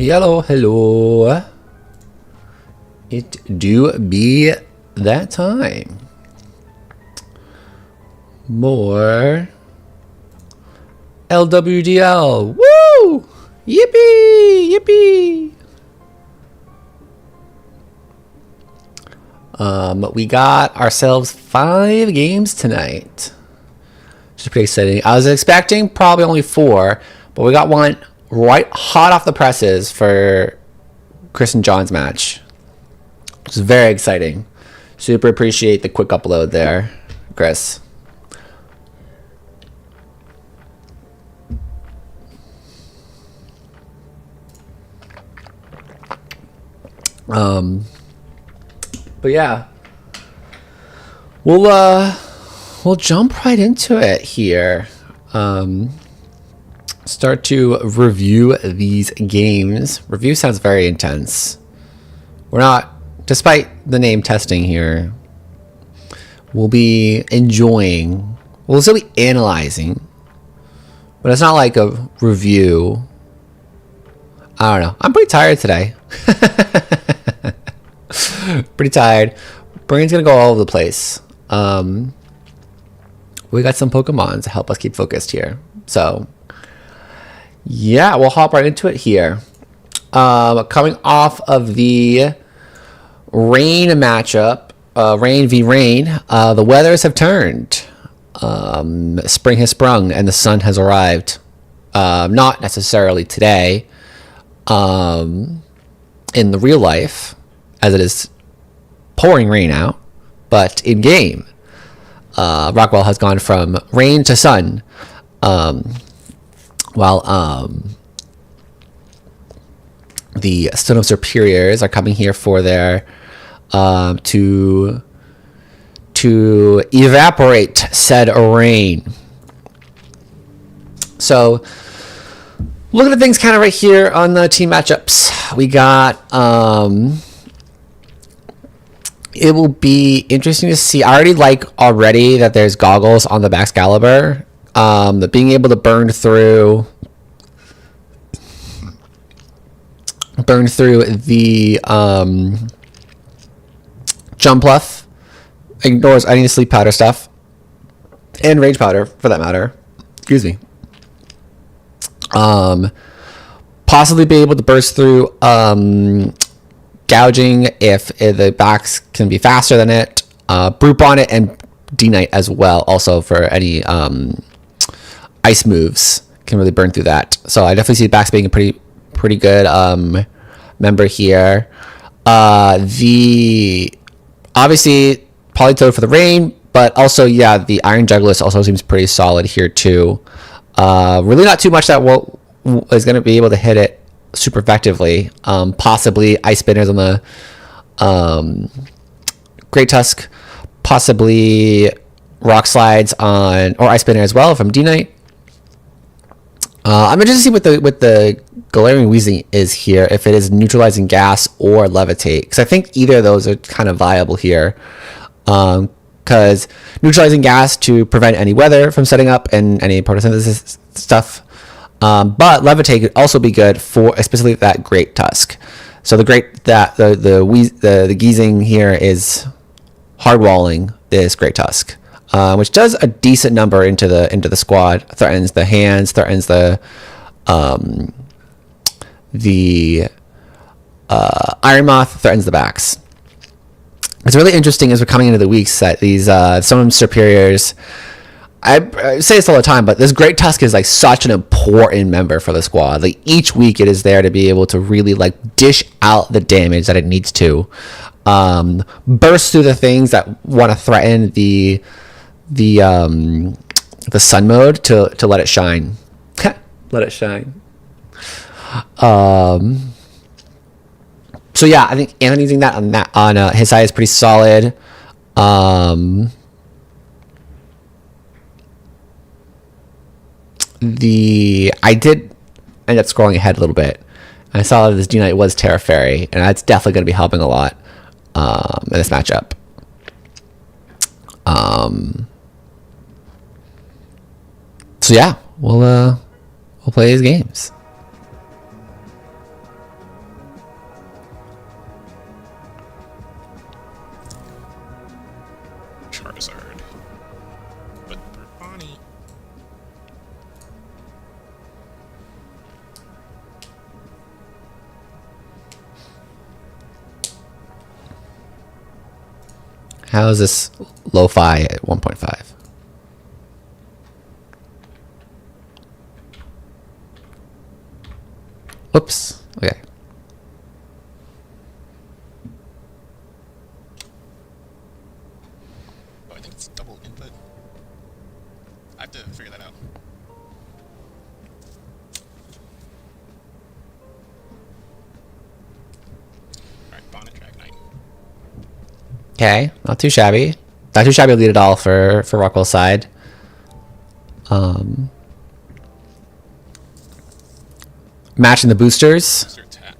Hello, hello. It do be that time. More LWDL. Woo! Yippee! Yippee! We got ourselves 5 games tonight, which is pretty exciting. I was expecting probably only 4, but we got one right hot off the presses for Chris and John's match. It's very exciting. Super appreciate the quick upload there, Chris. But yeah, we'll jump right into it here. Start to review these games. Review sounds very intense. We're not, despite the name testing here, we'll be enjoying, we'll still be analyzing, but it's not like a review. I don't know. I'm pretty tired today. Pretty tired. Brain's gonna go all over the place. We got some Pokemon to help us keep focused here. So yeah, we'll hop right into it here. Coming off of the Rain matchup, Rain v Rain, the weathers have turned. Spring has sprung and the sun has arrived. Not necessarily today, in the real life, as it is pouring rain out, but in game, Rockwell has gone from rain to sun, while the Stone of Superiors are coming here for their to evaporate said rain. So looking at things kind of right here on the team matchups, we got it will be interesting to see. I already like already that there's goggles on the Baxcalibur. The being able to burn through the Jumpluff, ignores any sleep powder stuff, and rage powder for that matter. Excuse me. Possibly be able to burst through gouging if the backs can be faster than it. Brute Bonnet and D-Knight as well, also for any ice moves, can really burn through that. So I definitely see backs being a pretty good member here. The obviously Politoed for the rain, but also yeah, the Iron Jugglist also seems pretty solid here too. Really not too much that is going to be able to hit it super effectively. Possibly Ice Spinners on the Great Tusk, possibly Rock Slides on, or Ice Spinner as well from D-Knight. I'm interested to see what the Galarian Weezing is here, if it is neutralizing gas or levitate, because I think either of those are kind of viable here. Because neutralizing gas to prevent any weather from setting up and any photosynthesis stuff. But levitate could also be good for especially that Great Tusk. So the Geezing here is hardwalling this Great Tusk, which does a decent number into the squad. Threatens the hands, threatens the Iron Moth, threatens the backs. It's really interesting as we're coming into the weeks that these some superiors. I say this all the time, but this Great Tusk is like such an important member for the squad. Like each week, it is there to be able to really like dish out the damage that it needs to, burst through the things that want to threaten the sun mode to let it shine. Let it shine. So yeah, I think Anthony using that on his side is pretty solid. I did end up scrolling ahead a little bit. I saw that this D-Knight was Terra Fairy, and that's definitely going to be helping a lot in this matchup. So yeah, we'll play these games. card. But Bonnie. How is this lo-fi at 1.5? Whoops. Okay. Oh, I think it's double input. I have to figure that out. Alright, Bonnet Drag Knight. Okay, not too shabby. Not too shabby to lead it all for Rockwell's side. Matching the boosters. Booster attack.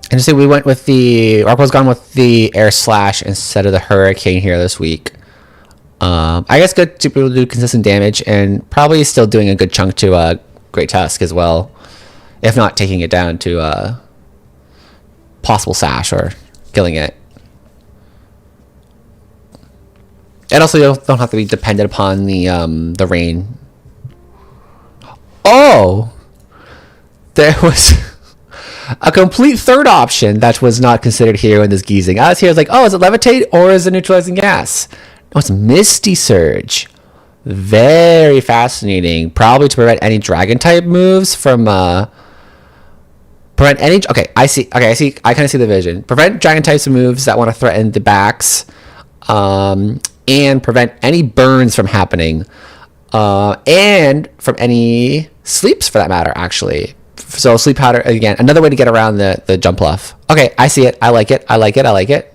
Interesting, we went with Rockwell's gone with the Air Slash instead of the Hurricane here this week. I guess good to be able to do consistent damage and probably still doing a good chunk to Great Tusk as well. If not taking it down to possible Sash or killing it. And also you don't have to be dependent upon the rain. Oh! There was a complete third option that was not considered here in this geezing. I was here, I was like, oh, is it Levitate or is it Neutralizing Gas? No, it's Misty Surge. Very fascinating. Probably to prevent any Dragon type moves from prevent any. Okay, I see. Okay, I see. I kind of see the vision. Prevent Dragon types of moves that want to threaten the backs, and prevent any burns from happening, and from any sleeps for that matter. Actually, so sleep powder again. Another way to get around the jump bluff. Okay, I see it. I like it. I like it. I like it.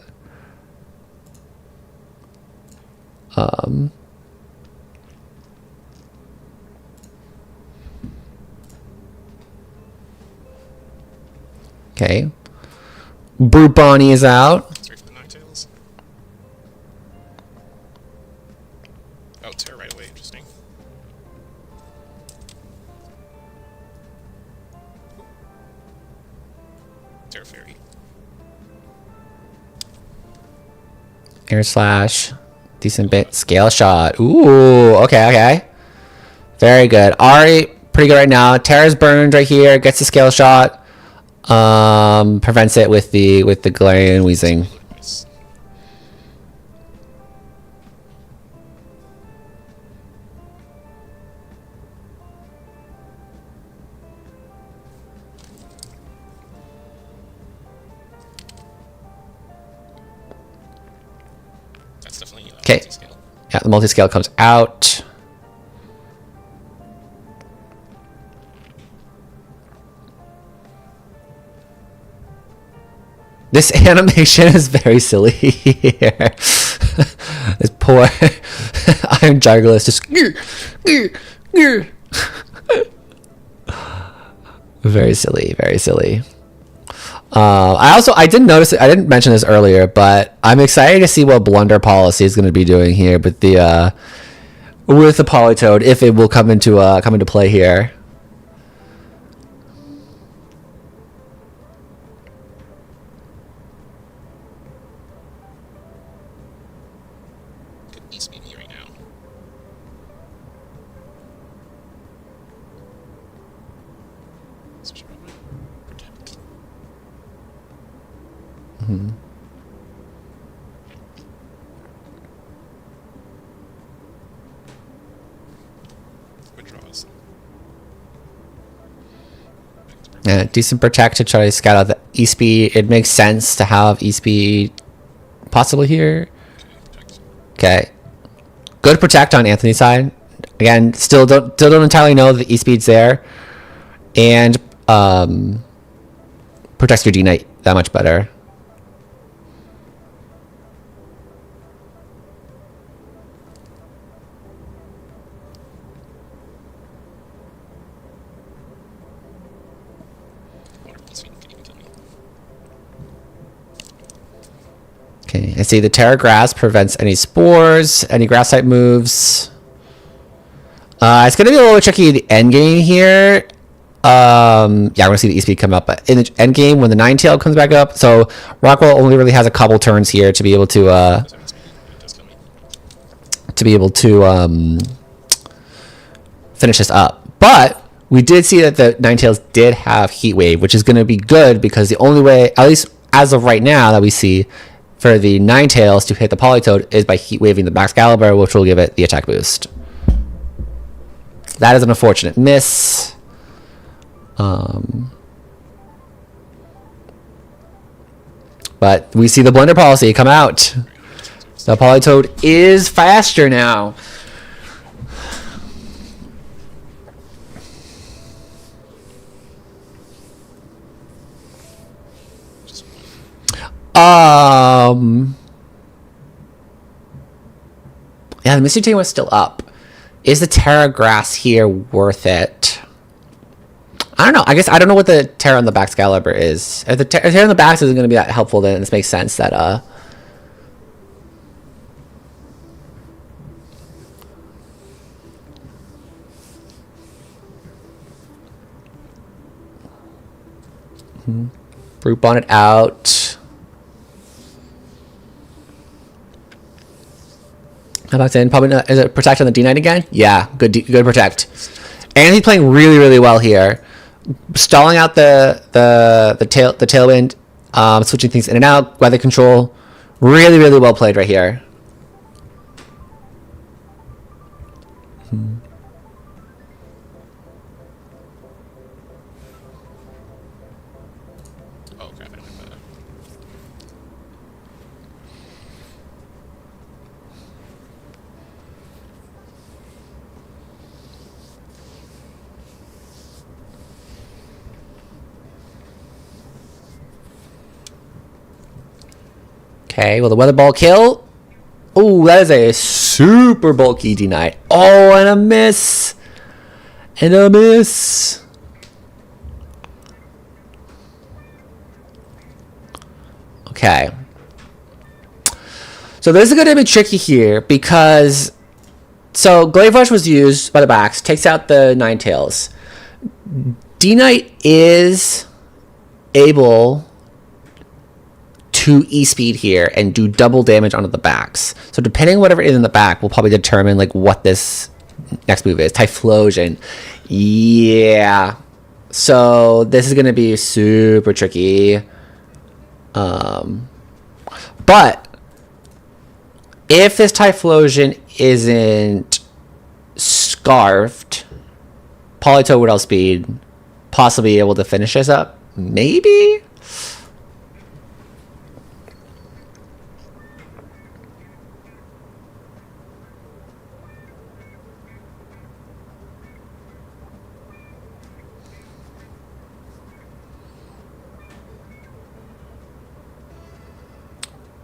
Okay. Brute Bonnie is out. Sorry for the Ninetales. Oh, Terror right away. Interesting. Terror Fairy. Air Slash. Decent bit. Scale Shot. Ooh. Okay, okay. Very good. Ari, pretty good right now. Terra's burned right here. Gets the Scale Shot. Prevents it with the glaring and wheezing. Nice. That's definitely Okay. multi-scale. Yeah, the multi-scale comes out. This animation is very silly here. This poor Iron Juggler is just very silly, very silly. I didn't notice it. I didn't mention this earlier, but I'm excited to see what Blunder Policy is going to be doing here with the Polytoad, if it will come into play here. Could East beat me right now. Switch around. Protect. Withdraws. Yeah, decent protect to try to scout out the E-Speed. It makes sense to have E-Speed possibly here. Protect. Okay. Good protect on Anthony's side. Again, still don't entirely know the E-Speed's there. And protects your D-Knight that much better. I wonder if East Beat can even kill me. Okay, I see the Terra Grass prevents any spores, any grass type moves. It's going to be a little tricky in the end game here. Yeah, we're going to see the E-Speed come up. But in the end game, when the Ninetale comes back up, so Rockwell only really has a couple turns here to be able to finish this up. But we did see that the Ninetales did have Heat Wave, which is going to be good because the only way, at least as of right now, that we see for the Ninetales to hit the Politoed is by Heat Waving the Excalibur, which will give it the attack boost. That is an unfortunate miss. But we see the Blender policy come out. The Politoed is faster now. Yeah, the Mystery Tank was still up. Is the Terra Grass here worth it? I don't know. I guess I don't know what the Terra on the Excalibur is. If the Terra on the back isn't going to be that helpful, then this makes sense that Brute Bonnet out. How about saying probably not, is it protect on the D9 again? Yeah, good protect. And he's playing really, really well here. Stalling out the tailwind, switching things in and out, weather control. Really, really well played right here. Oh crap! I didn't play that. Okay, will the weather ball kill? Oh, that is a super bulky D9. Oh, and a miss. And a miss. Okay. So this is going to be tricky here because... So Glaive Rush was used by the backs. Takes out the Ninetales. D-Knight is able to E-Speed here and do double damage onto the backs. So depending on whatever is in the back will probably determine like what this next move is. Typhlosion. Yeah. So this is going to be super tricky. But if this Typhlosion isn't scarfed, Politoed would outspeed, possibly able to finish this up. Maybe?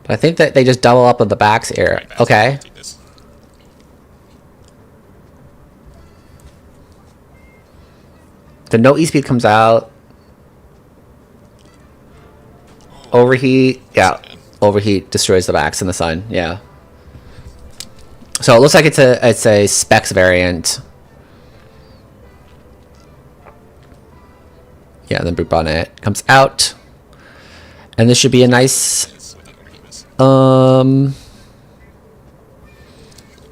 But I think that they just double up on the backs here. Right, Okay. take this. The no E-Speed comes out. Overheat. Yeah. Overheat destroys the backs in the sun. Yeah. So it looks like it's a Specs variant. Yeah, then Brute Bonnet comes out. And this should be a nice... It's with an overheat miss.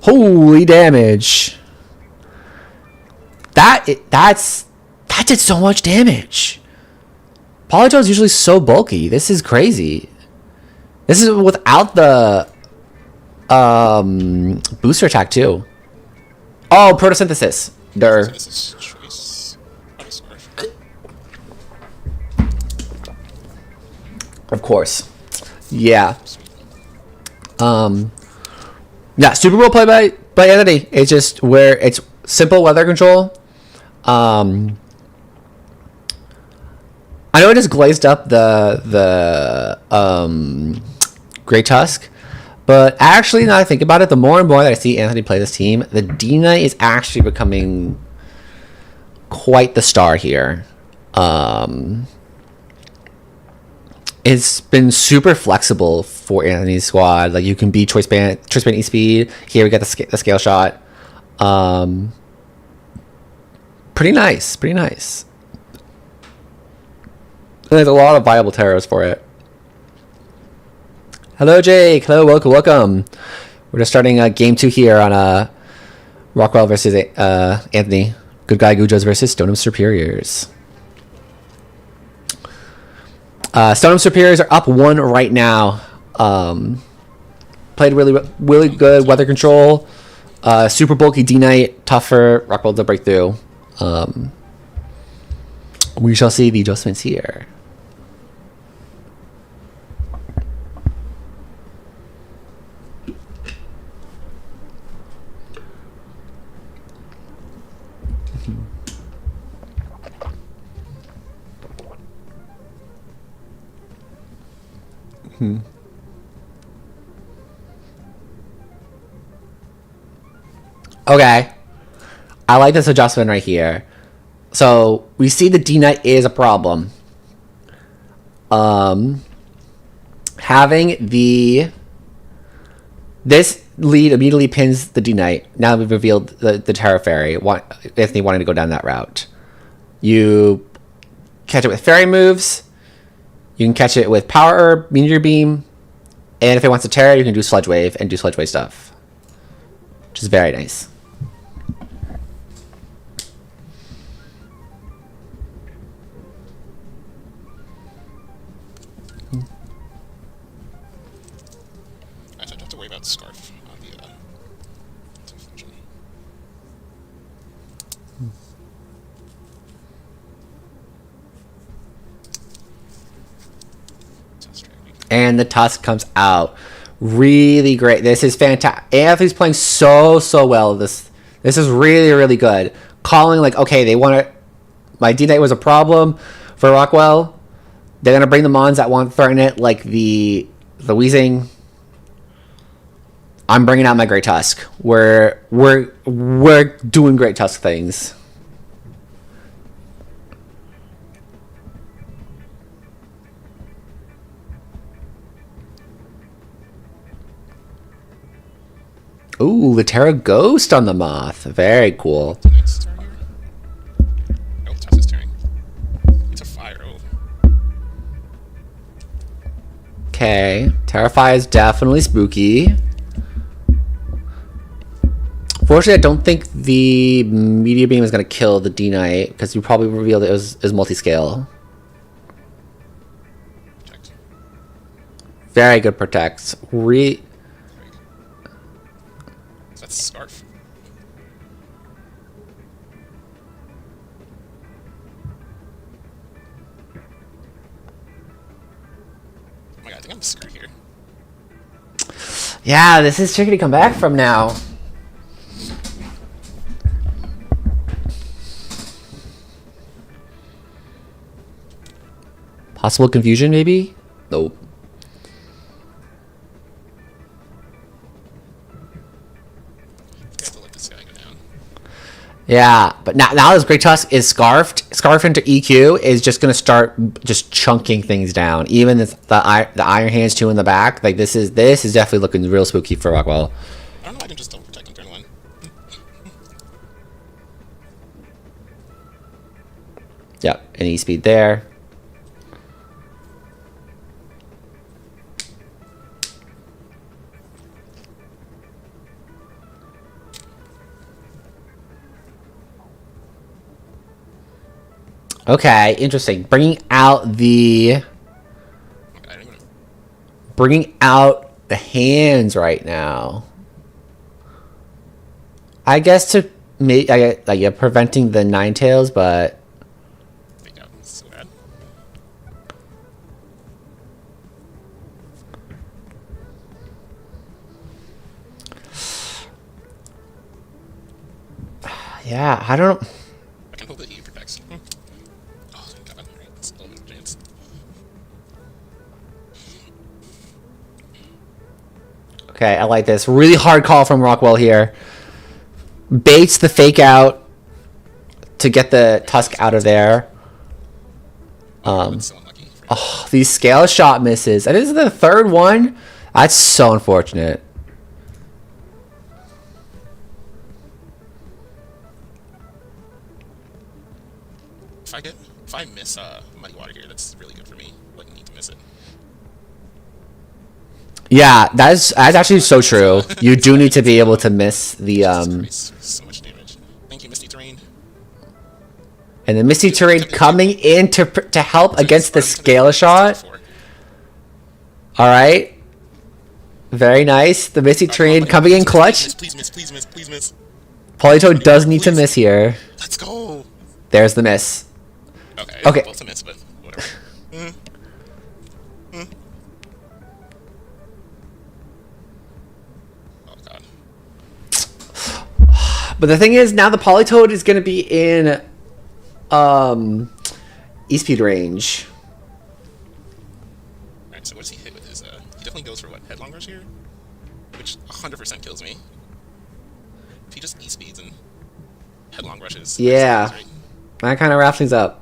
Holy damage. That did so much damage. Politoed is usually so bulky. This is crazy. This is without the booster attack too. Oh, photosynthesis. There. So this is choice. Oh, Scarf. Of course. Yeah. Yeah, super well played by Anthony. It's just where it's simple weather control. I know I just glazed up the Grey Tusk, but actually, now that I think about it, the more and more that I see Anthony play this team, the D-Knight is actually becoming quite the star here. It's been super flexible for Anthony's squad. Like you can be choice band E speed. Here we got the scale shot. Pretty nice. Pretty nice. And there's a lot of viable terrors for it. Hello, Jake. Hello, welcome. We're just starting game 2 here on Rockwell versus Anthony. Good Guy Gujos versus Stoneham Superiors. Stoneham Superiors are up 1 right now. Played really good weather control. Super bulky D-Knight, tough for Rockwell to break through. We shall see the adjustments here. Okay. I like this adjustment right here. So we see the D-Knight is a problem. Having this lead immediately pins the D-Knight. Now we've revealed the Terra Fairy. Anthony wanting to go down that route. You catch it with fairy moves. You can catch it with Power Herb, Meteor Beam, and if it wants to Terra, you can do Sludge Wave and do Sludge Wave stuff, which is very nice. I have to worry about Scarf on the function. And the Tusk comes out. Really great. This is fantastic. Anthony's playing so well. This is really good. Calling like, okay, they want to... My D-Knight was a problem for Rockwell. They're going to bring the Mons that won't threaten it, like the Weezing. I'm bringing out my Great Tusk. We're doing Great Tusk things. Ooh, the Terra Ghost on the Moth. Very cool. Knight's turn here. Oh, Tusk is turning. It's a fire. Oh. Okay. Terrify is definitely spooky. Fortunately, I don't think the Meteor Beam is going to kill the D-Knight, because you probably revealed it was multi-scale. Protect. Very good protects. That's Scarf. Oh my god, I think I'm screwed here. Yeah, this is tricky to come back from now. Possible confusion, maybe? Nope. I have to let this guy go down. Yeah, but now this Great Tusk is scarfed into EQ is just gonna start just chunking things down. Even the Iron Hands 2 in the back, like this is definitely looking real spooky for Rockwell. I don't know, I can just double protect on turn 1. Yep, and E speed there. Okay, interesting. Bringing out the hands right now. I guess to make preventing the Ninetales, but Take out. This is so bad. yeah, I don't. I can hope that he protects. Oh, thank god. Alright, that's a little bit of a chance. Okay, I like this. Really hard call from Rockwell here. Baits the fake out to get the Tusk out of there. That's so unlucky. Oh, these scale shot misses. And this is the third one. That's so unfortunate. If I miss muddy water here, that's really good for me. But you need to miss it. Yeah, that's actually so true. You do need to be able to miss the So much damage. Thank you, Misty Terrain. and the Misty Terrain coming in to help against the scale shot. All right, very nice. The Misty Terrain coming in clutch. Please miss. Politoed does need to miss here. Let's go. There's the miss. Okay. Both a miss, but whatever. Oh god. But the thing is, now the Politoed is going to be in E-speed range. Alright, so what does he hit with his, he definitely goes for what, Headlong Rush here? Which 100% kills me. If he just E-speeds and Headlong Rushes. Yeah. Right? That kind of wraps things up.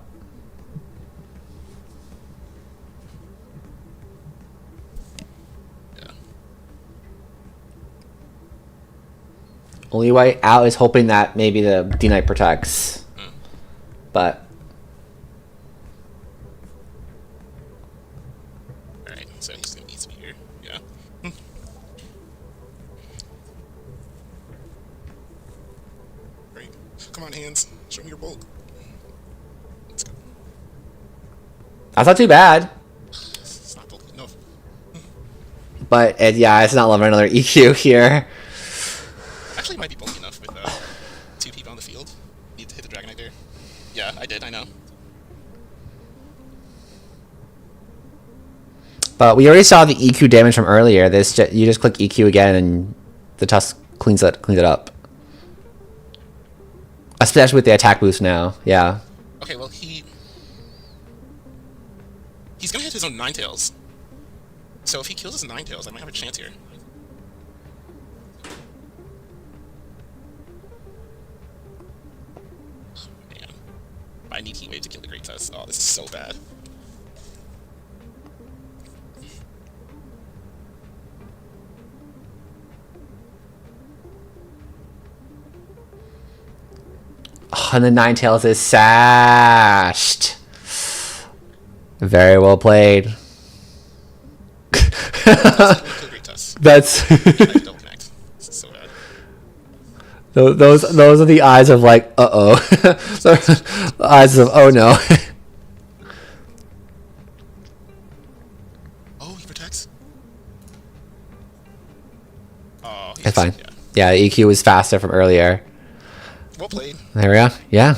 Yeah. Only way out is hoping that maybe the D-Knight protects. But Alright, so he's gonna E-speed here. Yeah. Great. Come on, hands. Show me your bulk. Let's go. that's not too bad. It's not bulky enough. But yeah, it's not loving another EQ here. Actually, it might be bulky enough with 2 people on the field. Need to hit the Dragonite there. Yeah, I did, I know. But we already saw the EQ damage from earlier. You just click EQ again and the Tusk cleans it up. Especially with the attack boost now. Yeah. Okay, well, he's gonna hit his own Ninetales. So if he kills his Ninetales, I might have a chance here. Man. I need Heat Wave to kill the Great Tusk. Oh, this is so bad. Oh, and the Ninetales is sashed. Very well played. That's those are the eyes of like the eyes of oh no. Oh, he protects. Oh, It's fine. Yeah, the EQ was faster from earlier. Well played. There we go. Yeah.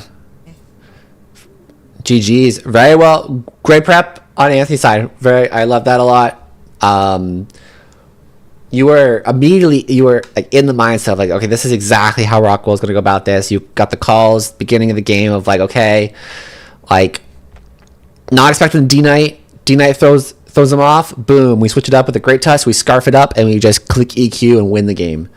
GG's. Very well. Great prep on Anthony's side. I love that a lot. You were like in the mindset of like, okay, this is exactly how Rockwell's gonna go about this. You got the calls beginning of the game of like, okay, like not expecting D-Knight. D-Knight throws him off. Boom. We switch it up with a Great Tusk. We scarf it up and we just click EQ and win the game.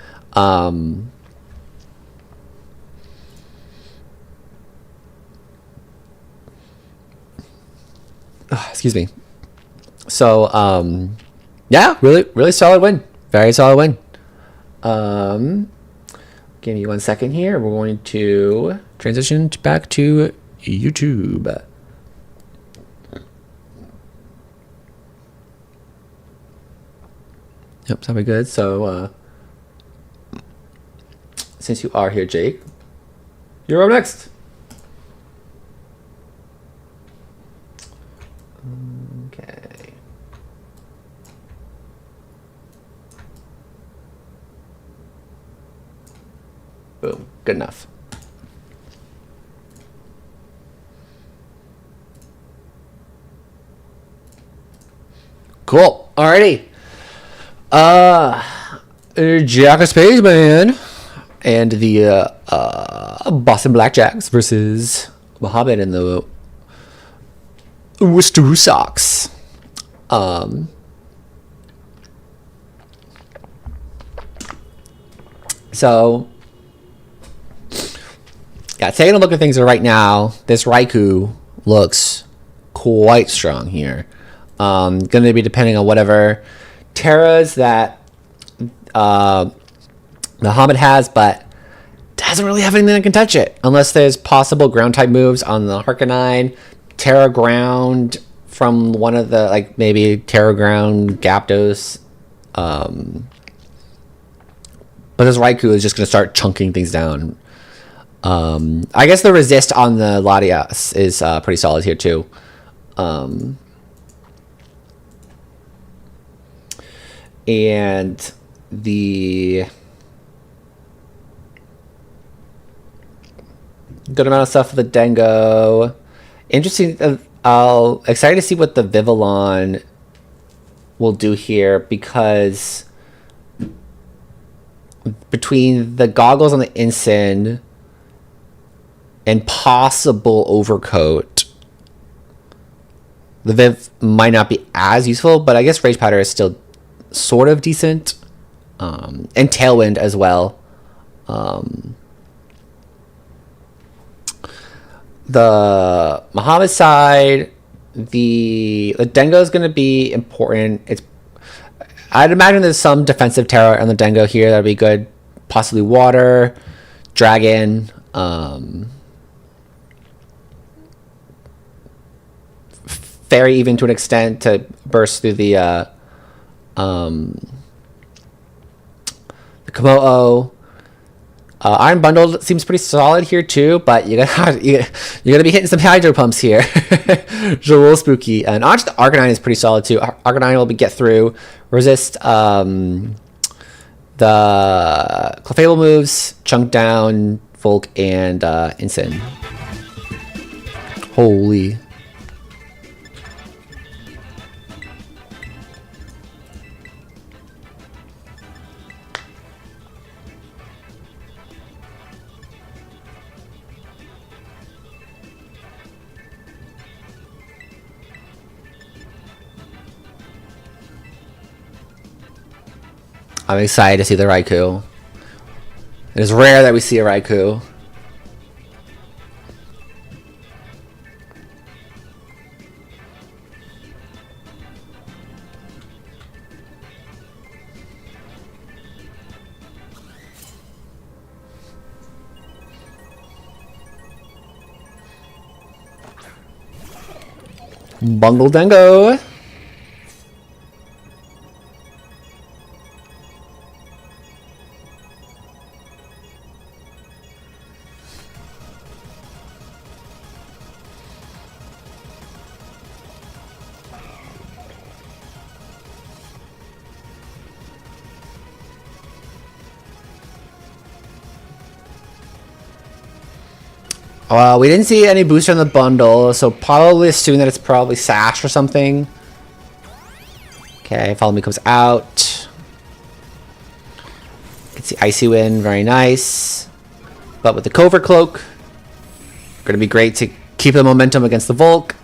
Excuse me. So, yeah, really solid win. Very solid win. Give me 1 second here. We're going to transition back to YouTube. Yep, sound good. So, since you are here, Jake, you're up next. Okay. Boom. Good enough. Cool. Alrighty. Jack of Spades, man. And the Boston Blackjacks versus Mohammed and the Worcester Sox. So, yeah, taking a look at things right now, this Raikou looks quite strong here. Going to be depending on whatever Terras that Muhammad has, but doesn't really have anything that can touch it unless there's possible ground type moves on the Harkonine, Terra Ground from one of the, like maybe Terra Ground, Gyapdos. But this Raikou is just going to start chunking things down. I guess the resist on the Latias is pretty solid here too. And the good amount of stuff for the Dengo. Interesting. Excited to see what the Vivillon will do here, because between the goggles on the Incin and possible Overcoat, the Viv might not be as useful, but I guess Rage Powder is still sort of decent. And Tailwind as well. The Muhammad side, the Dengo is going to be important. I'd imagine there's some defensive Terra on the Dengo here that'd be good. Possibly Water, Dragon, Fairy even to an extent to burst through the Komodo. Iron Bundle seems pretty solid here too, but you're gonna be hitting some Hydro Pumps here. It's a little spooky. And honestly, the Arcanine is pretty solid too. Arcanine will get through, resist the Clefable moves, Chunk Down, Volk, and Incin. Holy. I'm excited to see the Raikou. It is rare that we see a Raikou. Bungle Dengo. We didn't see any booster in the bundle, so probably assume that it's probably Sash or something. Okay, Follow Me comes out. You can see Icy Wind, very nice. But with the Covert Cloak, gonna be great to keep the momentum against the Volk.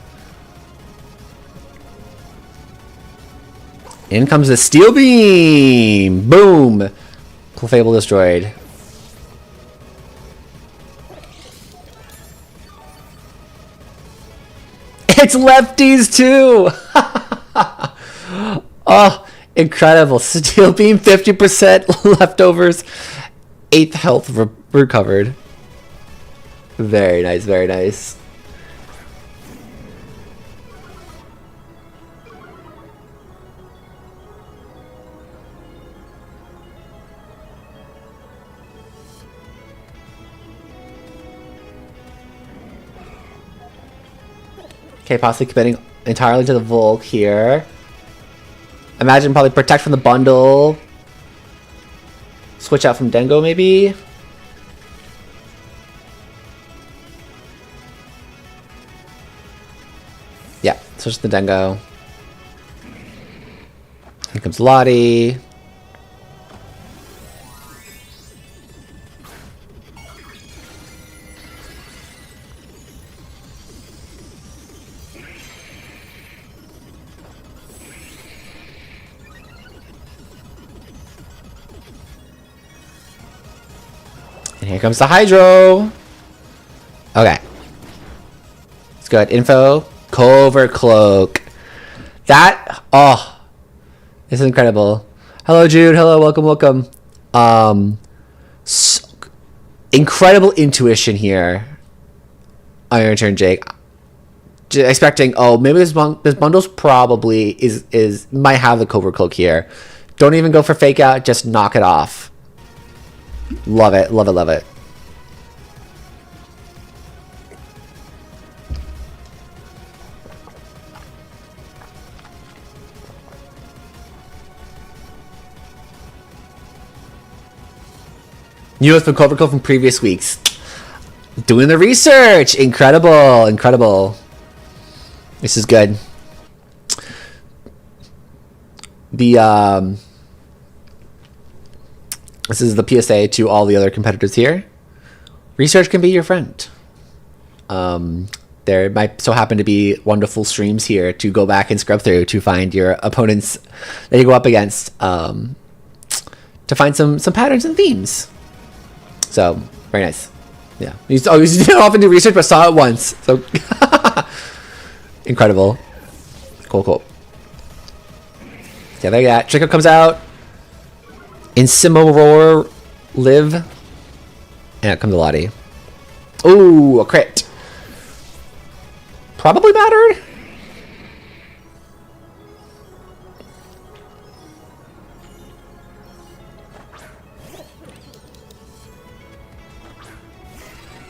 In comes the Steel Beam! Boom! Clefable destroyed. It's lefties too! Oh, incredible. Steel Beam, 50% leftovers. 8th health recovered. Very nice, very nice. Okay, possibly committing entirely to the Volk here. Imagine probably Protect from the bundle. Switch out from Dengo maybe. Yeah, switch to the Dengo. Here comes Lottie. And here comes the Hydro. Okay. It's good. Info. Covert Cloak. That, oh, this is incredible. Hello, Jude. Hello, welcome, welcome. So, incredible intuition here. Iron Turn Jake. Expecting, oh, maybe this bundle's probably might have the Cobra Cloak here. Don't even go for fake out, just knock it off. Love it, love it, love it. New from Cobra Cloak from previous weeks. Doing the research! Incredible, incredible. This is good. The this is the PSA to all the other competitors here. Research can be your friend. There might so happen to be wonderful streams here to go back and scrub through to find your opponents that you go up against, to find some patterns and themes. So very nice. Yeah, you didn't often do research, but saw it once. So incredible. Cool, cool. Yeah, there you go. Trico comes out. Incineroar, live. And it comes to Lottie. Ooh, a crit. Probably mattered.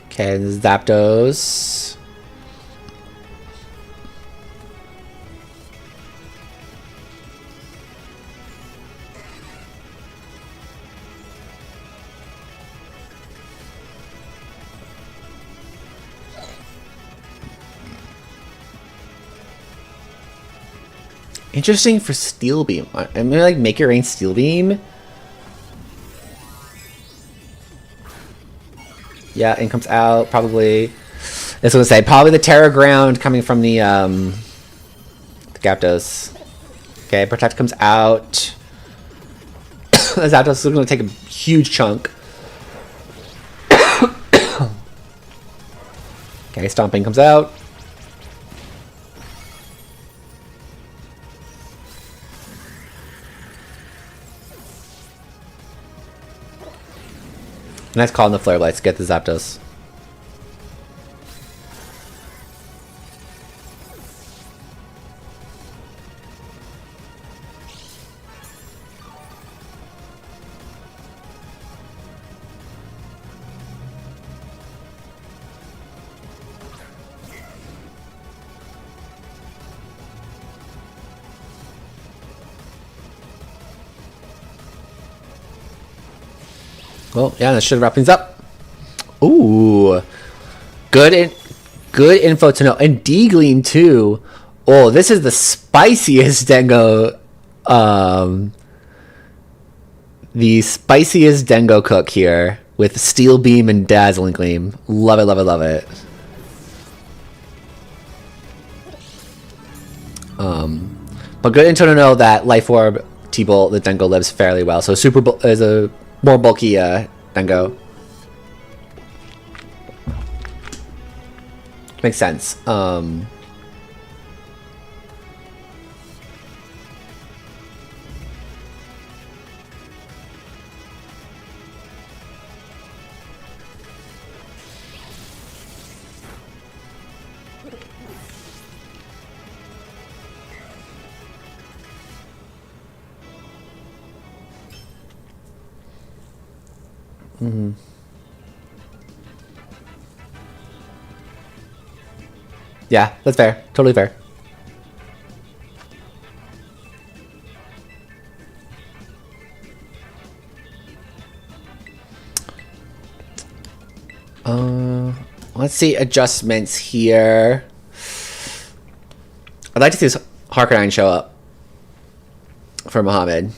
Okay, this is Zapdos. Interesting for Steel Beam. I'm gonna like make it rain Steel Beam. Yeah, and comes out probably. That's what I say. Probably the Terra Ground coming from the Zapdos. Okay, Protect comes out. The Zapdos is going to take a huge chunk. Okay, Stomping comes out. Nice call on the Flare Blights. Get the Zapdos. Well, yeah, that should wrap things up. Ooh, good info to know. And Deagling too. Oh, this is the spiciest Dengo. The spiciest Dengo cook here with Steel Beam and Dazzling Gleam. Love it, love it, love it. But good info to know that Life Orb T-Bolt, the Dengo lives fairly well. So Super is a more bulky Dengo. Makes sense. Mm-hmm. Yeah, that's fair. Totally fair. Let's see adjustments here. I'd like to see this Harkonine show up for Muhammad.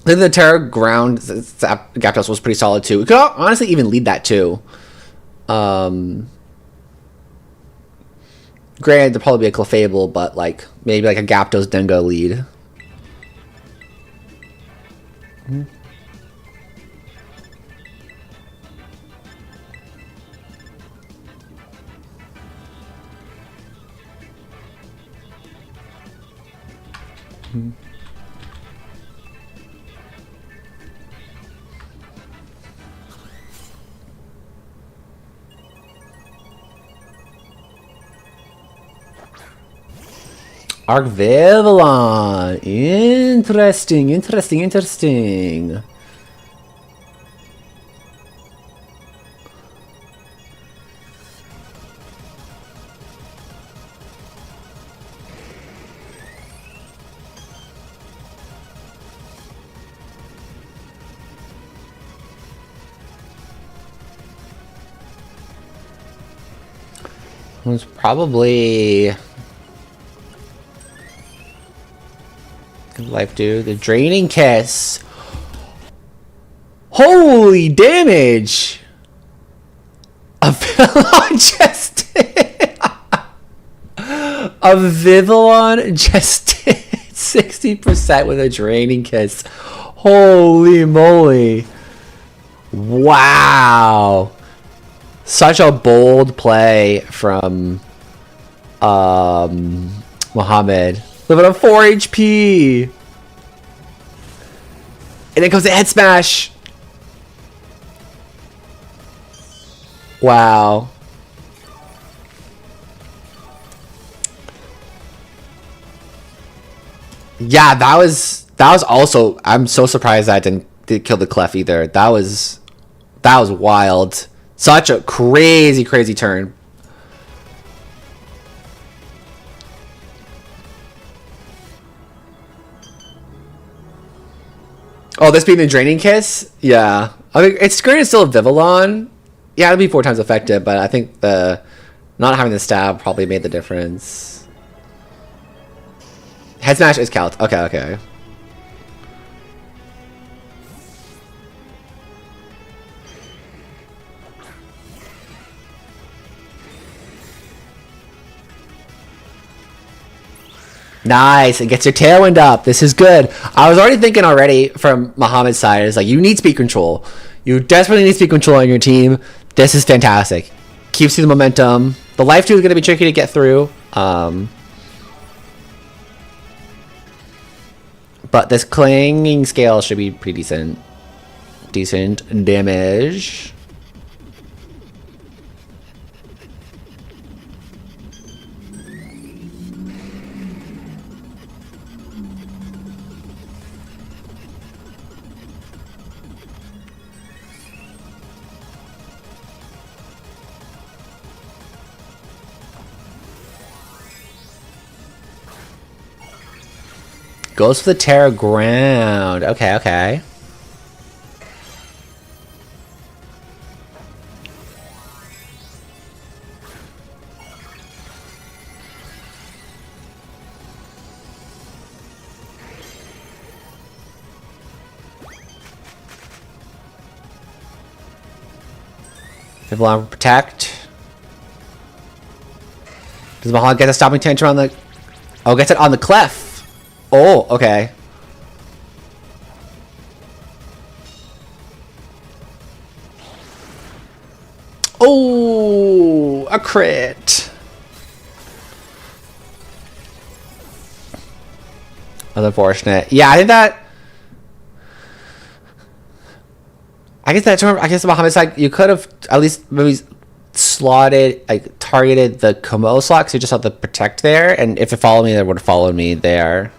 I think the Terra Ground Zapdos was pretty solid too. We could honestly even lead that too. Granted, there'd probably be a Clefable, but like maybe like a Zapdos Dengo lead. Mm-hmm. Arc Vivillon. Interesting, interesting, interesting. Was probably good life, dude. The Draining Kiss. Holy damage! A Vivillon just did. A Vivillon just did 60% with a Draining Kiss. Holy moly! Wow. Such a bold play from Muhammad. Living on 4 HP. And it goes to head smash. Wow. Yeah, that was also, I'm so surprised that didn't kill the Clef either. That was wild. Such a crazy turn. Oh, this being the Draining Kiss? Yeah. I mean, it's great. It's still a Vivillon. Yeah, it'll be 4 times effective, but I think the not having the stab probably made the difference. Head smash is Calt. Okay. Nice. It gets your tailwind up. This is good. I was already thinking from Muhammad's side, it's like, you need speed control. You desperately need speed control on your team. This is fantastic. Keeps you the momentum. The life too is going to be tricky to get through. But this clanging scale should be pretty decent. Decent damage. Goes for the Terra Ground. Okay. Vivillon protect. Does Mahal get a stopping tantrum on the... Oh, gets it on the Clef. Oh, okay. Oh, a crit. That's unfortunate. Yeah, I think that... I guess Muhammad's like, you could have at least maybe slotted, like, targeted the Komo slot, because you just have the protect there, and if it followed me, it would have followed me there.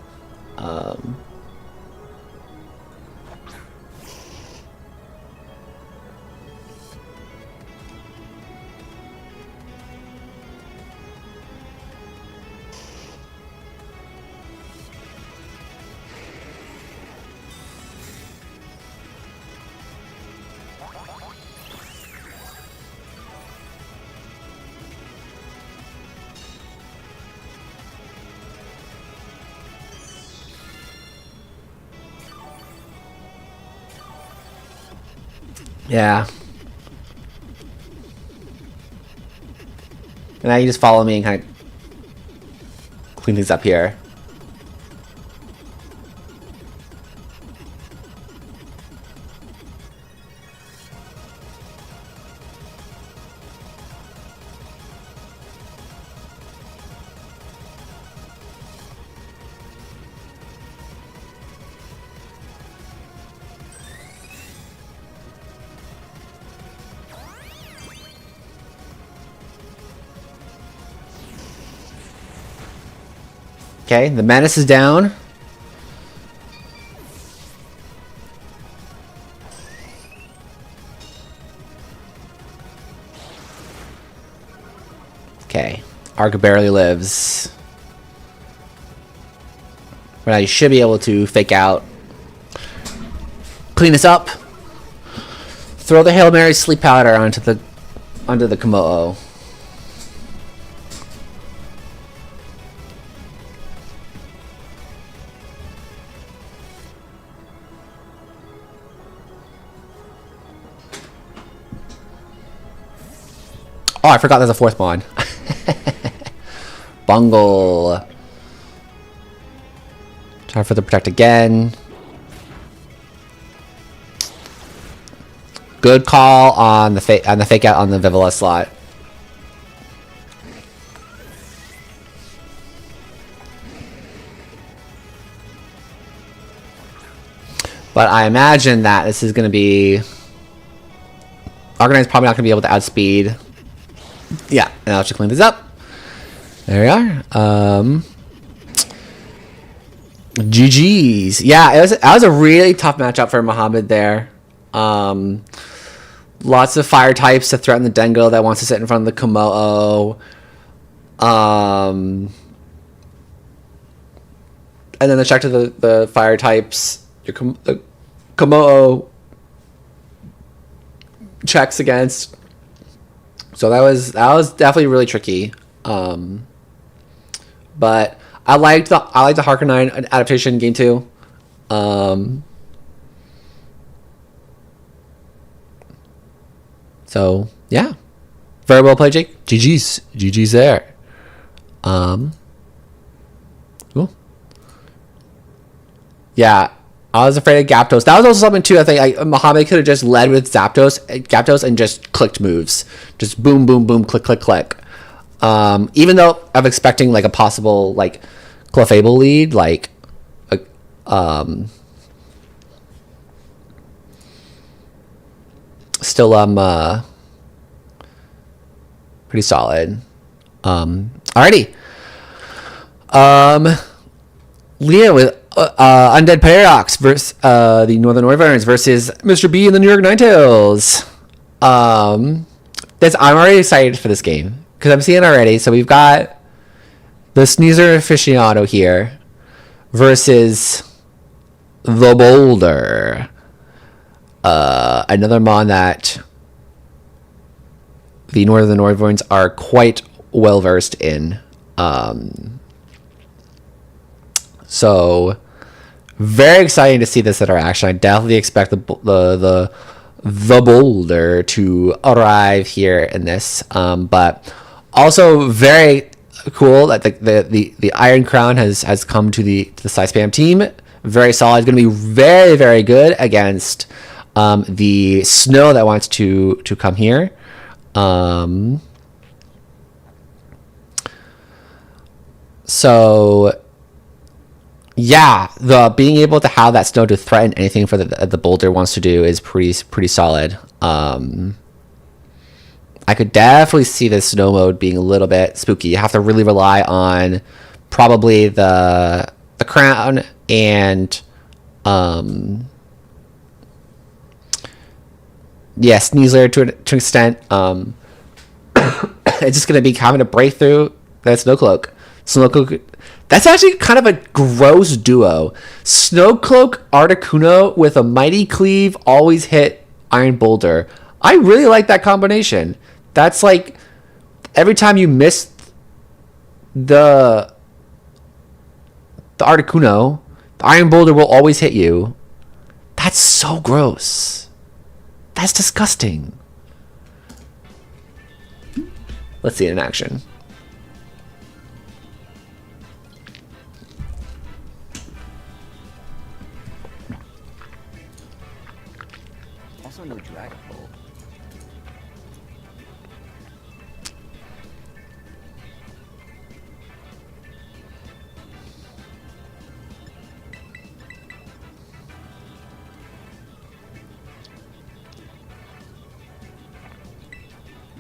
Yeah. And now you just follow me and kind of clean things up here. Okay, the menace is down. Okay, Arc barely lives. But now you should be able to fake out. Clean this up. Throw the Hail Mary sleep powder onto the Komodo. Oh, I forgot there's a fourth mod. Bungle. Time for the protect again. Good call on the fake out on the Vivilla slot. But I imagine that this is going to be... Arcanine is probably not going to be able to outspeed. Yeah, and I'll just clean this up. There we are. GG's. Yeah, that was a really tough matchup for Muhammad there. Lots of fire types to threaten the Dengo that wants to sit in front of the Komodo. And then the check to the fire types. The Komodo checks against. So that was definitely really tricky. But I liked the Harkonine adaptation game 2. So yeah, very well played, Jake. GG's there. Cool. Yeah, I was afraid of Zapdos. That was also something too. I think Muhammad could have just led with Zapdos and just clicked moves, just boom, boom, boom, click, click, click. Even though I'm expecting like a possible like Clefable lead, like still pretty solid. Alrighty. Leah with Undead Paradox versus the Northern Wyverns versus Mr. B and the New York Ninetales. I'm already excited for this game because I'm seeing it already. So we've got the Sneezer Aficionado here versus the Boulder. Another mon that the Northern Wyverns are quite well versed in. So very exciting to see this in our action. I definitely expect the Boulder to arrive here in this. But also very cool that the Iron Crown has come to the Side Spam team. Very solid. It's going to be very, very good against the Snow that wants to come here. So yeah, the being able to have that Snow to threaten anything for the Boulder wants to do is pretty solid. I could definitely see this Snow mode being a little bit spooky. You have to really rely on probably the Crown and yeah, Sneasler to an extent. It's just gonna be having to break through that Snowcloak. That's actually kind of a gross duo. Snowcloak Articuno with a Mighty Cleave always hit Iron Boulder. I really like that combination. That's like every time you miss the Articuno, the Iron Boulder will always hit you. That's so gross. That's disgusting. Let's see it in action. Also no Dragon Bolt.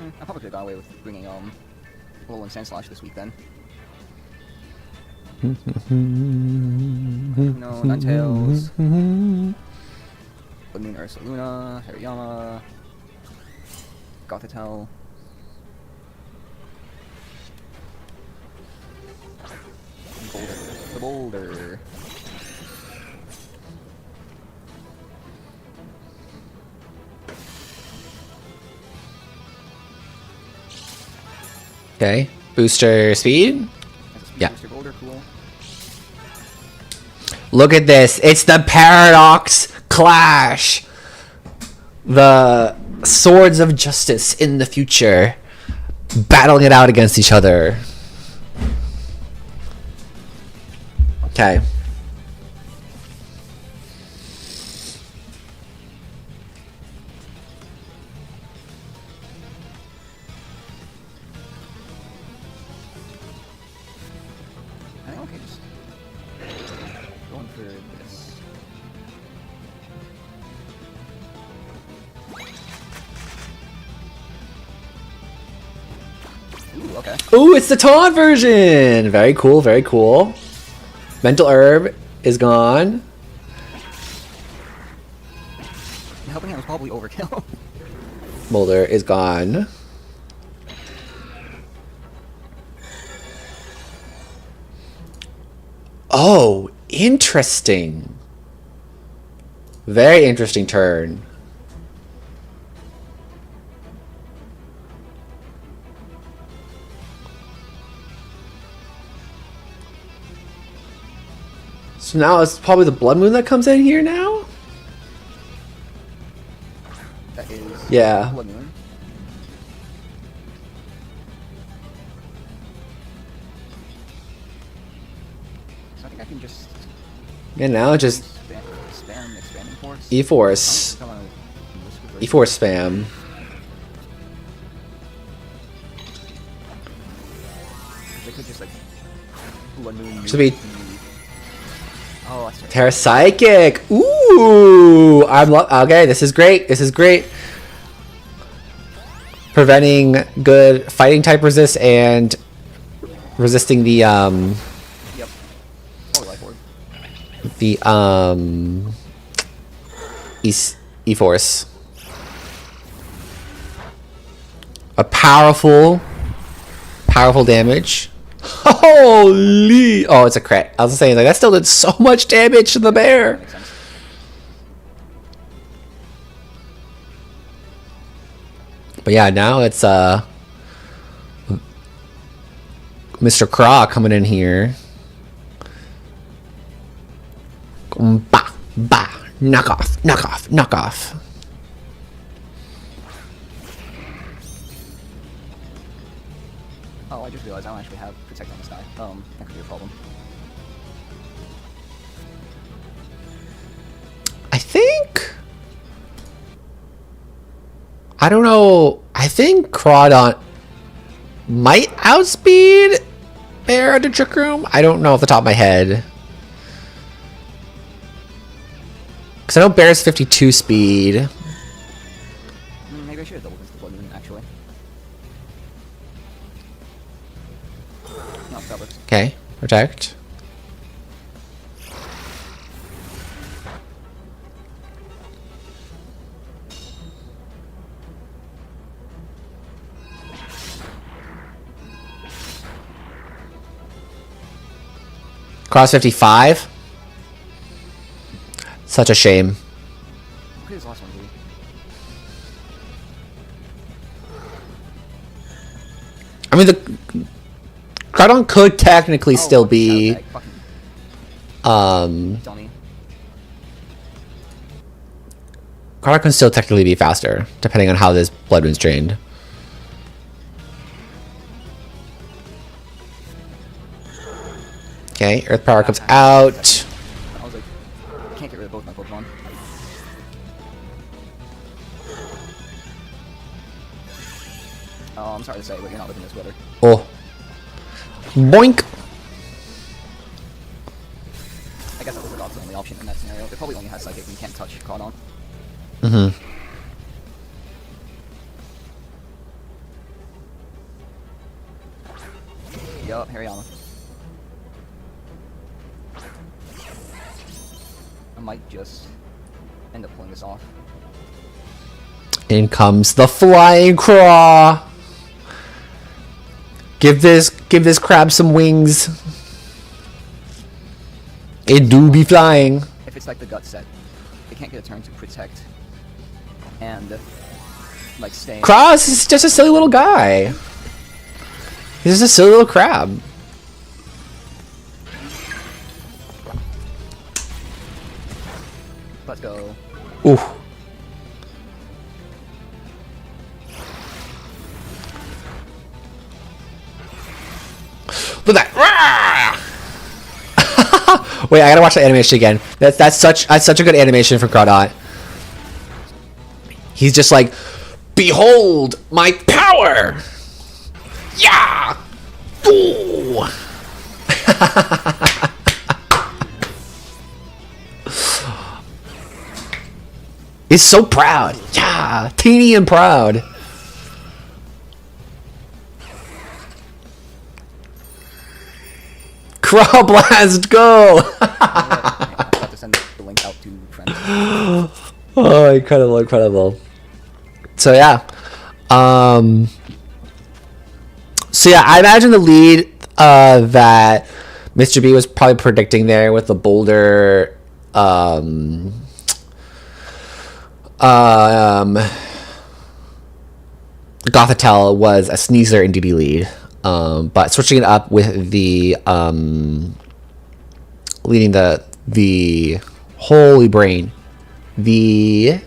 I probably could have gone away with bringing Alolan Sandslash this week then. No, Ninetales. Blood Moon Ursa Luna, Hariyama, Gothitelle. Boulder. The Boulder. Okay. Booster speed. That's a speed Yeah. booster Boulder, cool. Look at this. It's the Paradox Clash. The swords of justice in the future battling it out against each other. Okay. I think okay, just going for this. Ooh, okay. Ooh, it's the taunt version. Very cool, very cool. Mental Herb is gone. The helping hand was probably overkill. Boulder is gone. Oh, interesting. Very interesting turn. So now it's probably the Blood Moon that comes in here now? That is Yeah. Blood Moon. So I think I can just And now just spam expanding force. E-Force. Come on, whisper E-Force spam. They could just like Blood Moon. Should be Oh, I see. Terra Psychic. Ooh, okay. This is great. This is great. Preventing good fighting type resist and resisting the Yep. Oh, life orb. E-Force. A powerful damage. Holy! Oh, it's a crit. I was saying like that still did so much damage to the bear. Makes sense. But yeah, now it's Mr. Craw coming in here. Bah, bah, knock off, knock off, knock off. Oh, I just realized I don't actually have Protect on this guy. That could be a problem. I think. I don't know. I think Crawdon might outspeed Bear to Trick Room. I don't know off the top of my head. Because I know Bear's 52 speed. Maybe I should have doubled into the Blood Moon, actually. No, that works. Okay, protect. Cross 55. Such a shame. What did his last one do? I mean, the Crawdon could technically still fucking be Shadow Tag, um dummy. Crawdon can still technically be faster, depending on how this Blood Moon's trained. Okay, Earth Power comes out. I was like, I can't get rid of both my Pokemon. Oh, I'm sorry to say, but you're not living this weather. Oh. Boink! I guess that was God's only option in that scenario. It probably only has Psychic and you can't touch Crawdon. Mm-hmm. Yup, Hariyama. just end up pulling this off. In comes the flying craw. Give this crab some wings. It do be flying. If it's like the gut set, they can't get a turn to protect and like stay. Cross is just a silly little guy. He's just a silly little crab. Let's go. Ooh. Look at that. Wait, I gotta watch the animation again. That's such a good animation for Crawdot. He's just like, behold my power! Yeah! Ooh! He's so proud. Yeah! Teeny and proud. Craw blast, go! I have to send the link out to friends. Oh, incredible, incredible. So yeah. So yeah, I imagine the lead that Mr. B was probably predicting there with the boulder Gothitelle was a Sneasler and DD lead. But switching it up with the leading the Holy Brain, the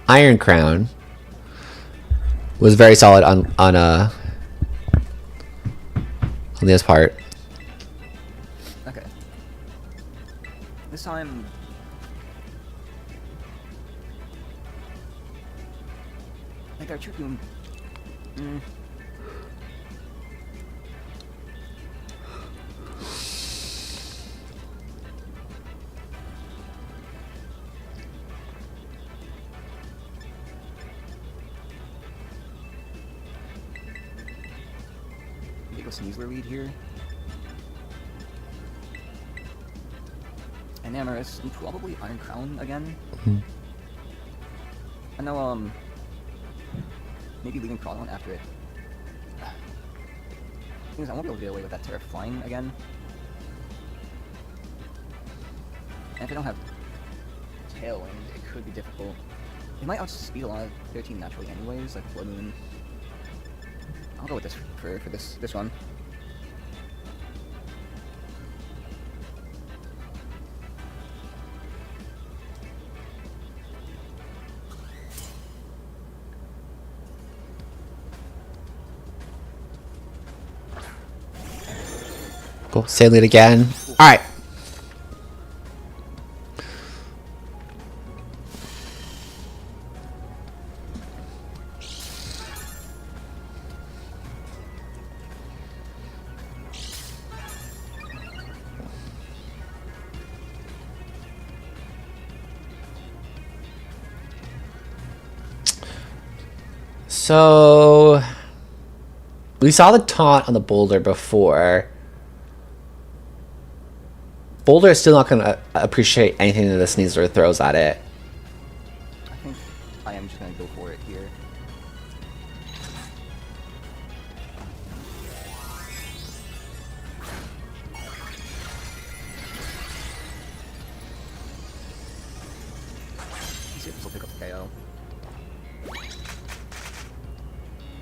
Iron Crown was very solid on this part. Okay. This time, like our Trick Room. Sneasler lead here. And Amorous, and probably Iron Crown again. I know, maybe leaving Crawlon after it. Thing is, I won't be able to get away with that Terra flying again. And if I don't have Tailwind, it could be difficult. It might outspeed a lot of their team naturally anyways, like Blood Moon. I'll go with this for this one. Cool. Say lead again. All right. So we saw the taunt on the boulder before. Boulder is still not going to appreciate anything that the Sneasler throws at it. I think I am just going to go for it here. Let's see if this will pick up the KO.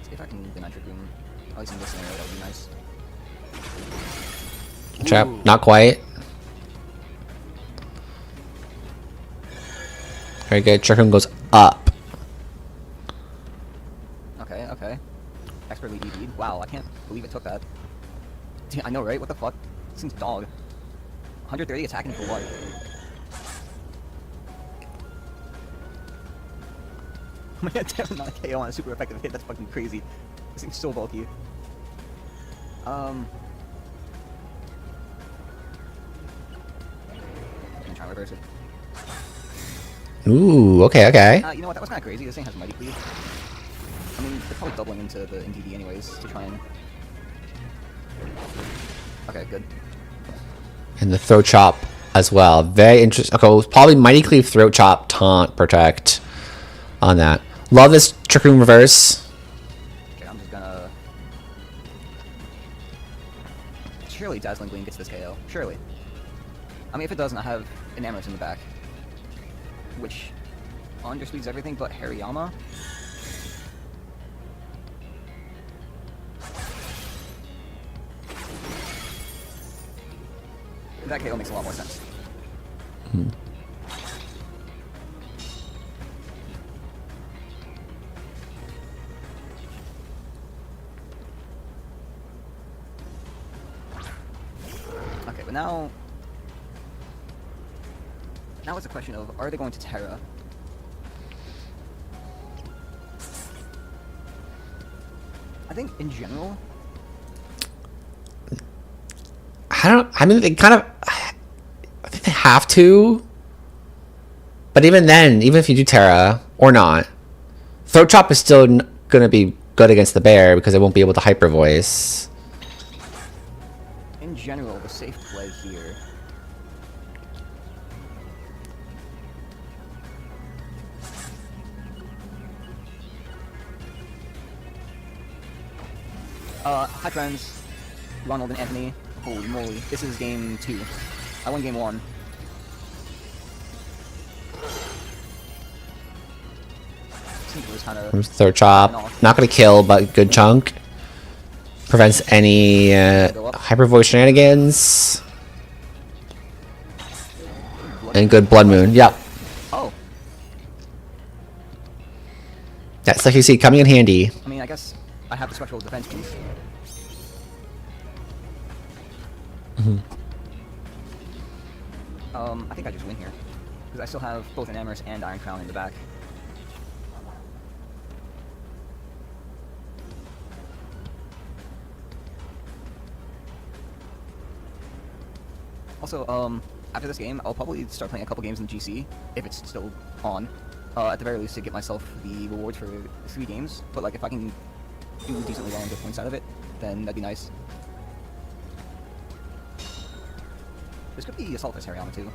See if I can deny Trick Room. At least in this scenario, that would be nice. Trap, Ooh. not quite. Very good. Trick Room goes up. Okay, okay. Expertly EV'd. Wow, I can't believe it took that. I know, right? What the fuck? This thing's dog. 130 attacking for what? Oh my god, damn, not a KO on a super effective hit. That's fucking crazy. This thing's so bulky. I'm gonna try and reverse it. Ooh, okay, okay. You know what? That was kind of crazy. This thing has Mighty Cleave. I mean, they're probably doubling into the NDD anyways to try and. Okay, good. And the throw chop as well. Very interesting. Okay, well, probably Mighty Cleave, Throat Chop, Taunt, Protect on that. Love this Trick Room Reverse. Okay, I'm just gonna... Surely Dazzling Gleam gets this KO. Surely. I mean, if it doesn't, I have an Amorous in the back. Which underspeeds everything but Hariyama. That KO makes a lot more sense. Okay, but now it's a question of, are they going to Terra? I think in general, I mean, they kind of, I think they have to. But even then, even if you do Terra or not, Throat Chop is still going to be good against the bear because it won't be able to Hyper Voice. in general, the safe play here. Hi friends, Ronald and Anthony. Holy moly, this is game 2. I won game 1. Was kind of Throat Chop. Not going to kill, but good chunk. Prevents any Hyper Voice shenanigans. And good Blood Moon. Yep. Oh, That's like you see coming in handy. I mean, I guess I have the structural defense piece. I think I just win here. Because I still have both an Amorous and Iron Crown in the back. Also, after this game, I'll probably start playing a couple games in GC, if it's still on. At the very least, to get myself the rewards for 3 games. But, like, if I can do decently well on the point side of it, then that'd be nice. This could be Assault as Hariyama, too.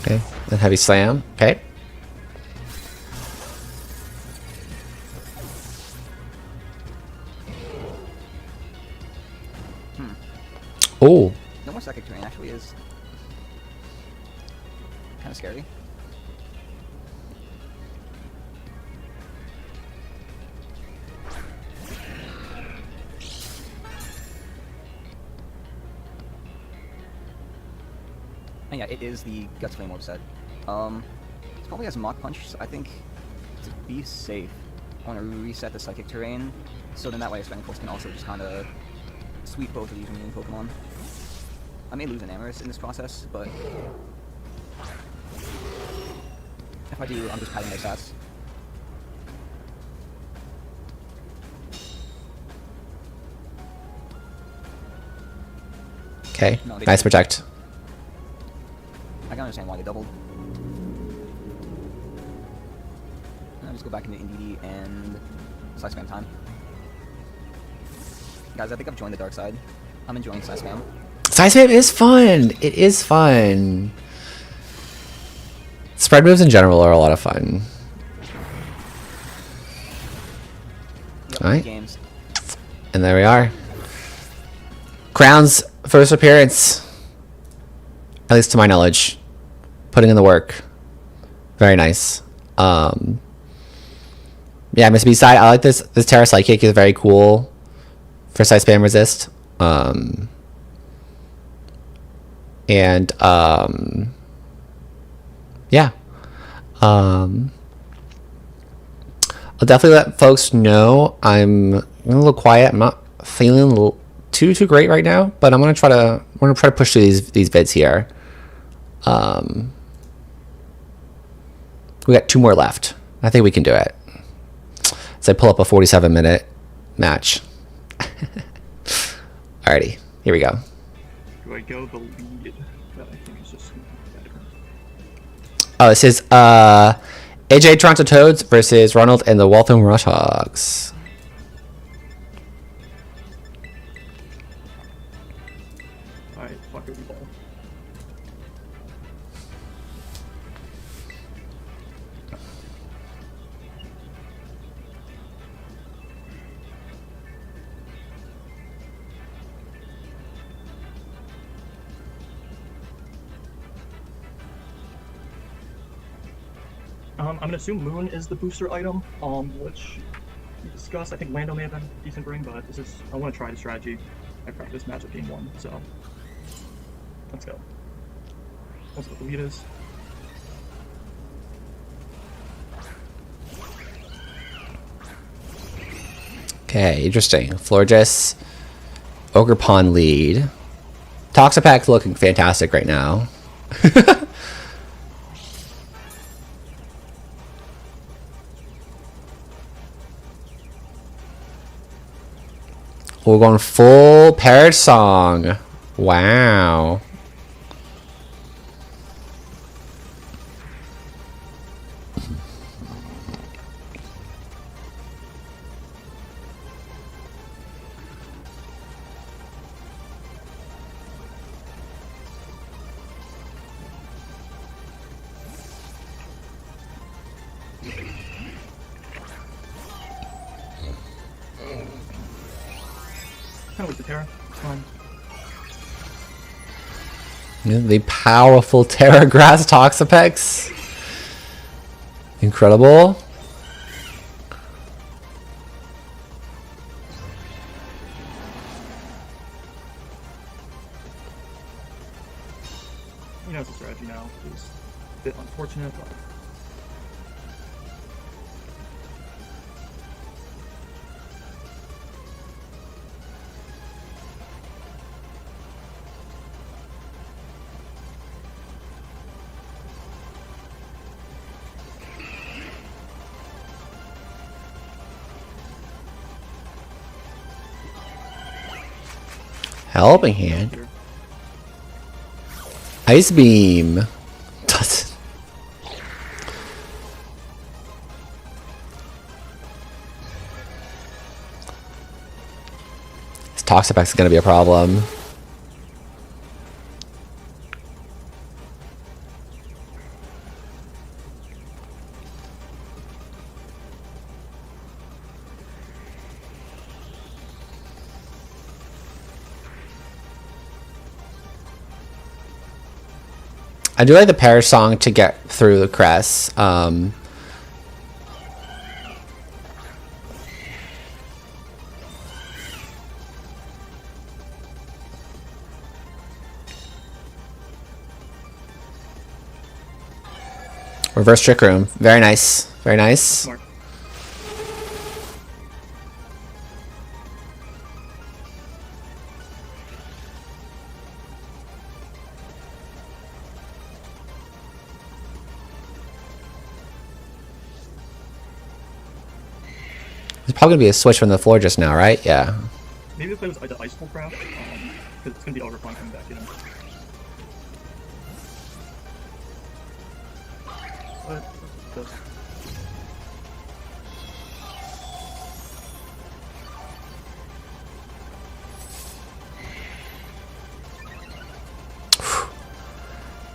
Okay. Then Heavy Slam. Okay. Oh. No more Psychic Terrain actually is kind of scary. And yeah, it is the Guts Flame Orb set. It probably has Mach Punch, so I think to be safe, I want to reset the Psychic Terrain, so then that way Spending Force can also just kind of sweep both of these remaining Pokemon. I may lose an Amorous in this process, but if I do, I'm just padding their stats. Okay. No, Nice Protect. I can understand why they doubled. I'll just go back into Indeedee and Side Spam time. Guys, I think I've joined the dark side. I'm enjoying Side Spam. Side Spam is fun. It is fun. Spread moves in general are a lot of fun. Yep, Alright. games. And there we are. Crown's first appearance. At least to my knowledge. Putting in the work. Very nice. Yeah, Miss B-Side, I like this. This Terra Psychic is very cool for Side Spam Resist. Yeah. I'll definitely let folks know I'm a little quiet. I'm not feeling a little too great right now, but I'm gonna try to push through these vids here. We got 2 more left. I think we can do it. So I pull up a 47-minute match. Alrighty, here we go. Do I go the lead? That I think is just better. Oh, this is AJ Toronto Toads versus Ronald and the Waltham Warthogs. Alright, fuck it, we ball. I'm gonna assume Moon is the booster item, which we discussed. I think Lando may have been a decent bring, but this is, I want to try the strategy. I practiced matchup game 1, so let's go. Let's see what the lead is. Okay, interesting. Florges, Ogre Pawn lead. Toxapex looking fantastic right now. We're going full Parrot Song. Wow. Kind of like the Terra. It's fine. The powerful Terra Grass Toxapex. Incredible. You know, it's a strategy now. It's a bit unfortunate, but Helping Hand. here. Ice Beam. This Toxapex is going to be a problem. I do like the Parrot Song to get through the crest. Reverse Trick Room. Very nice. Very nice. Smart. There's probably going to be a switch from the floor just now, right? Yeah. Maybe the play was the Ice Full Craft, because it's going to be Overclock coming back in. But,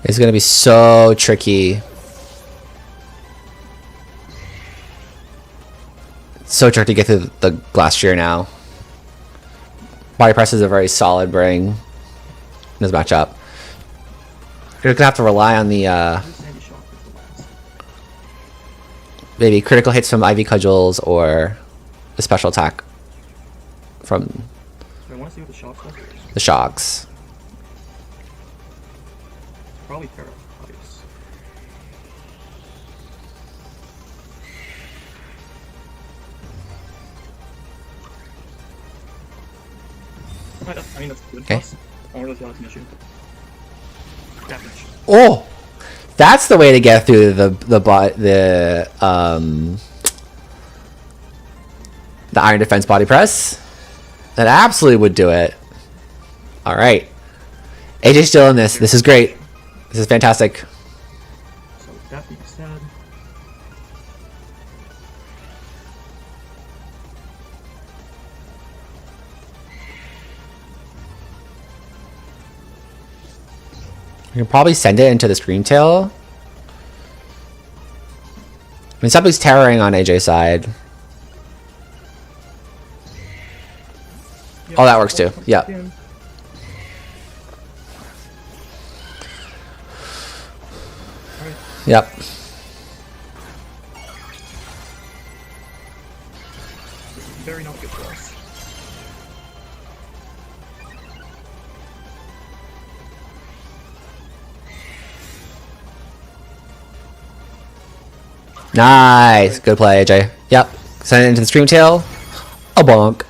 It's going to be so tricky. So tricky to get through the glass shear now. Body press is a very solid bring in this matchup. You're going to have to rely on the Sandy Shock is the last. maybe critical hits from Ivy Cudgels or a special attack from I want to see what the shocks does. the shocks. Probably Terra. Ice. I mean, that's good. Okay. Plus, I don't really feel that's an issue. Damage. Oh, that's the way to get through the Iron Defense body press. That absolutely would do it. All right, AJ's still in this. This is great. This is fantastic. So with that being said, You can probably send it into the Screamtail. I mean, something's terroring on AJ's side. Yep, Oh, that works too. Yep. in. Alright, Yep. very not good for us. Nice. Good play, AJ. Yep. Send it into the Screamtail. A bonk.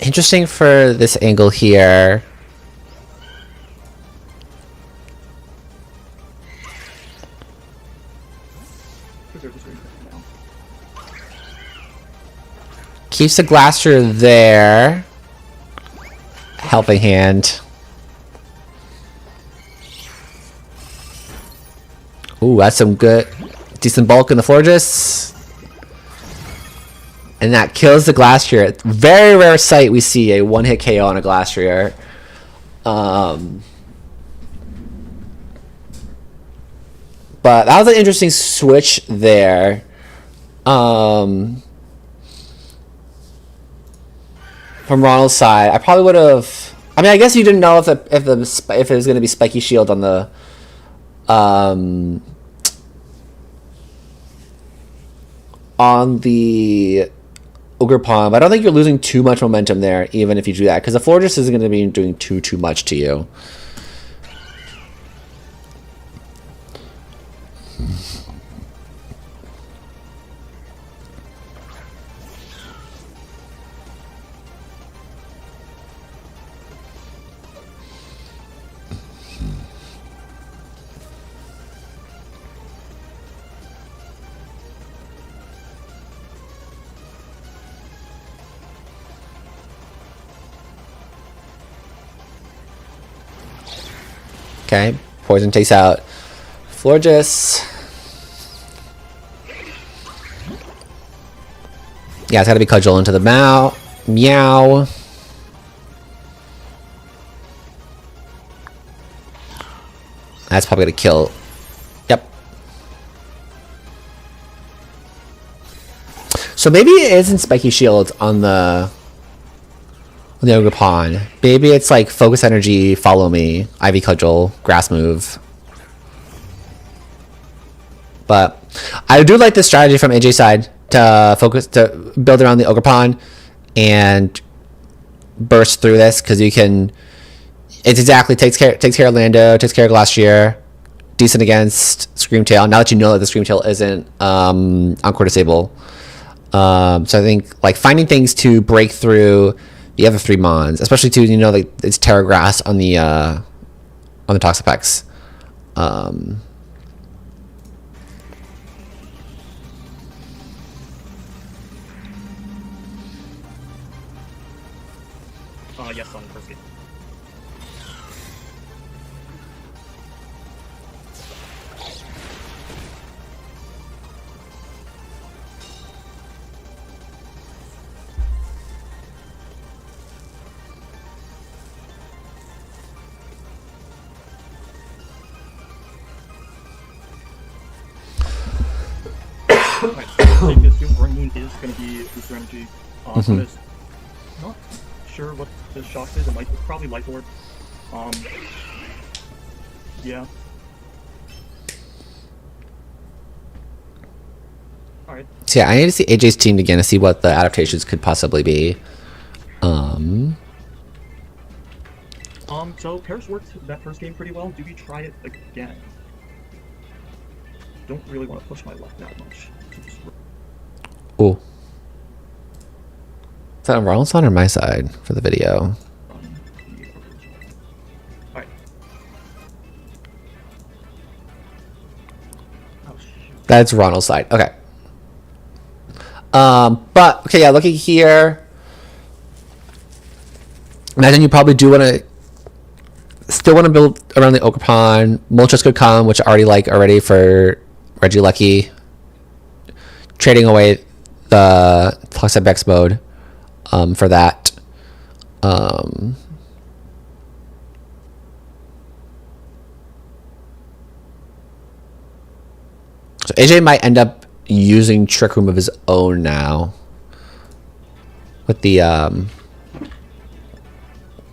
Interesting for this angle here. Preserve the screen now. Keeps the Glacier there. Helping hand. Ooh, that's some good, decent bulk in the Florges. And that kills the Glacier. Very rare sight we see a one-hit KO on a Glacier. But that was an interesting switch there. From Ronald's side, I probably would have. I mean, I guess you didn't know if it was going to be Spiky Shield on the Ogre Pawn, but I don't think you're losing too much momentum there, even if you do that, because the Fortress isn't going to be doing too much to you. Okay, Poison takes out Florges. Yeah, it's got to be Cudgel into the Meow. That's probably going to kill. Yep. So maybe it isn't Spiky Shield on the Ogre Pawn. Maybe it's like Focus Energy, Follow Me, Ivy Cudgel, Grass Move. But I do like this strategy from AJ's side to build around the Ogre Pawn and burst through this, because you can. It exactly takes care of Lando, takes care of Glacier, decent against Screamtail. Now that you know that the Screamtail isn't Encore Disable, so I think like finding things to break through the other three mons, especially to like it's Terra Grass on the Toxapex. Yes, on the first game. Right, so safe to assume Burning Moon is going to be booster energy. But it's not sure what the shock is. It might probably Light Orb. Yeah. Alright. So yeah, I need to see AJ's team again to see what the adaptations could possibly be. So Paris worked that first game pretty well. Do we try it again? Don't really want to push my luck that much. Oh. Is that on Ronald's side or my side for the video? Alright. Oh, shoot. That's Ronald's side. Okay. But okay, yeah, looking here. Imagine you probably do want to still want to build around the Ogerpon. Moltres could come, which I already like already for Regieleki. Trading away the Flux Bex mode for that. So AJ might end up using Trick Room of his own now. With the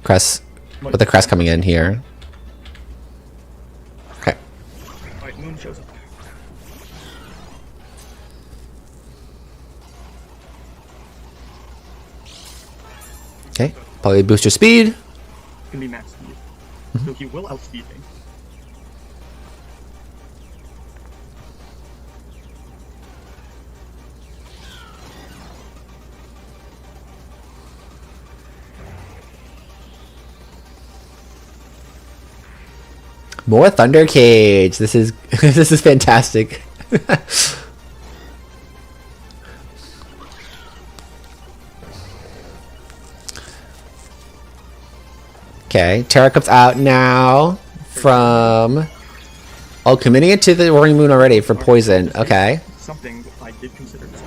crest, with the crest coming in here. Okay. Alright, Moon shows up. Okay. Probably boost your speed. It's gonna be max speed. So he will outspeed me. More Thunder Cage. This is this is fantastic. Okay, Terra comes out now from committing it to the Roaring Moon already for poison. Okay. Something I did consider this.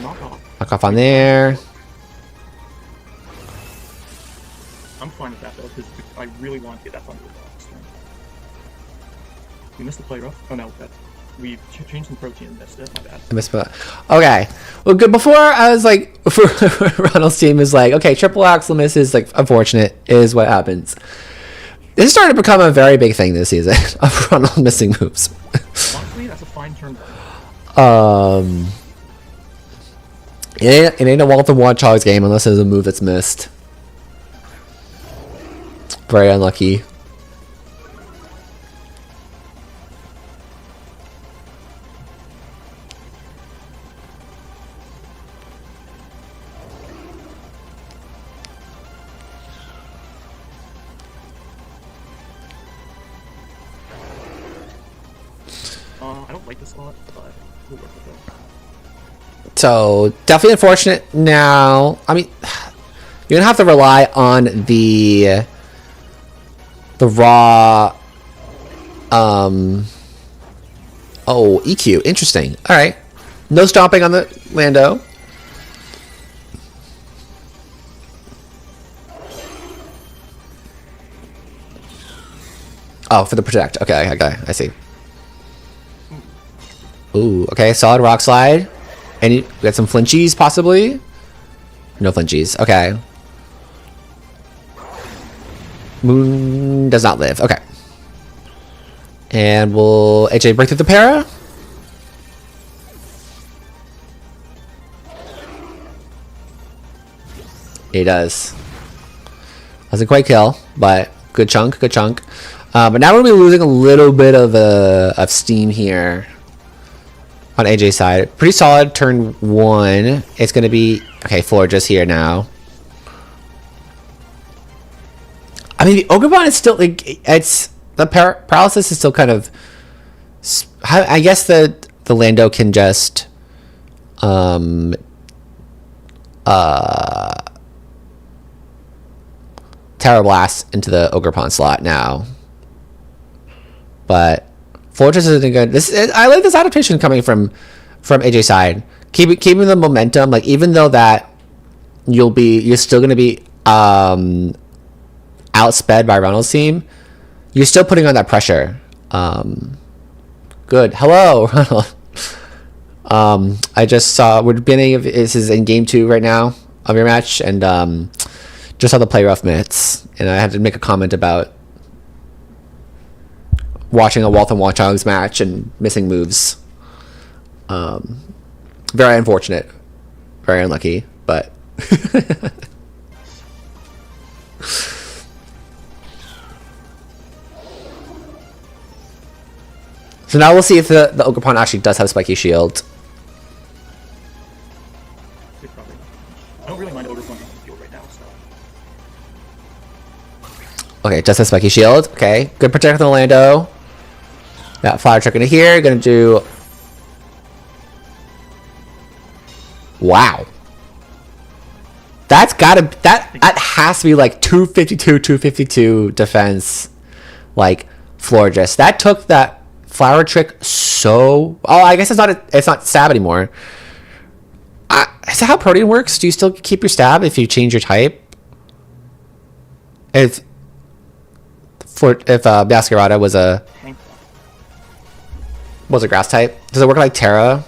Knock off. Knock off on there. I'm fine with that though, because I really want to get that Thunder box. We missed the play rough. Oh no, that we changed some protein and missed it. My bad. I missed that. Okay. Well, good. Before I was like, Ronald's team is like, okay, triple axle miss is like unfortunate, is what happens. This is starting to become a very big thing this season of Ronald missing moves. Honestly, that's a fine turn. It ain't a Walter Warchog's game unless there's a move that's missed. Very unlucky. I don't like this a lot, but we'll work with it. So definitely unfortunate now. I mean, you're gonna have to rely on the raw oh, EQ. Interesting. Alright. No stomping on the Lando. Oh, for the protect. Okay, I see. Ooh, okay, solid rock slide. And you got some flinchies, possibly? No flinchies. Okay. Moon does not live. Okay. And will AJ break through the para? He does. Doesn't quite kill, but good chunk, good chunk. But now we'll be losing a little bit of steam here on AJ's side. Pretty solid turn one. It's going to be... Okay, floor just here now. I mean, the Ogerpon is still... Like, it's... The paralysis is still kind of... I guess the Lando can just... Terra Blast into the Ogerpon slot now. But Fortress isn't good. I like this adaptation coming from AJ's side. Keeping the momentum, like even though that you're still gonna be outsped by Ronald's team, you're still putting on that pressure. Good. Hello, Ronald. I just saw we're beginning of this is in game 2 right now of your match, and just saw the play rough minutes, and I had to make a comment about watching a Walton Watchog's match and missing moves. Very unfortunate. Very unlucky, but... So now we'll see if the Ogerpon actually does have Spiky Shield. I don't really mind Ogerpon being field right now, so... Okay, just has Spiky Shield. Okay, good protect on Lando. That Flower Trick into here. Gonna do... Wow. that has to be like 252 defense, like Florges. That took that flower trick so. Oh, I guess it's not stab anymore. Is that how Protean works? Do you still keep your stab if you change your type? If Masquerada was a grass type, does it work like Terra?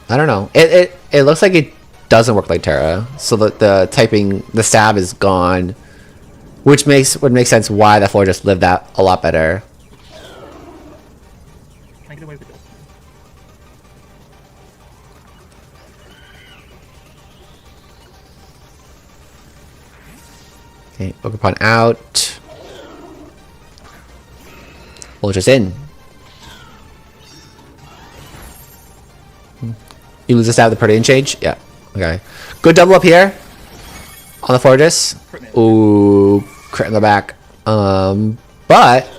I don't know. It looks like it doesn't work like Terra. So the stab is gone, which would make sense why the floor just lived that a lot better. Can I get away with this? Okay, Pokemon out. We'll just in. You lose the stab of the Protean Change? Yeah. Okay. Good double up here. On the Fortress. Ooh, crit in the back. But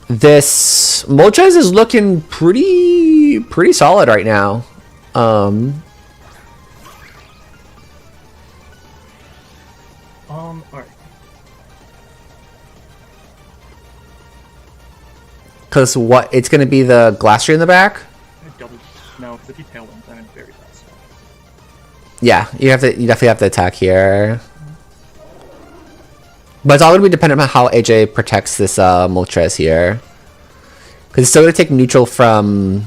this Moltres is looking pretty solid right now. Alright. Because what? It's going to be the Glastrier in the back? No, because if you tailwind, then it's very fast. Yeah, you definitely have to attack here. But it's all going to be dependent on how AJ protects this Moltres here. Because it's still going to take neutral from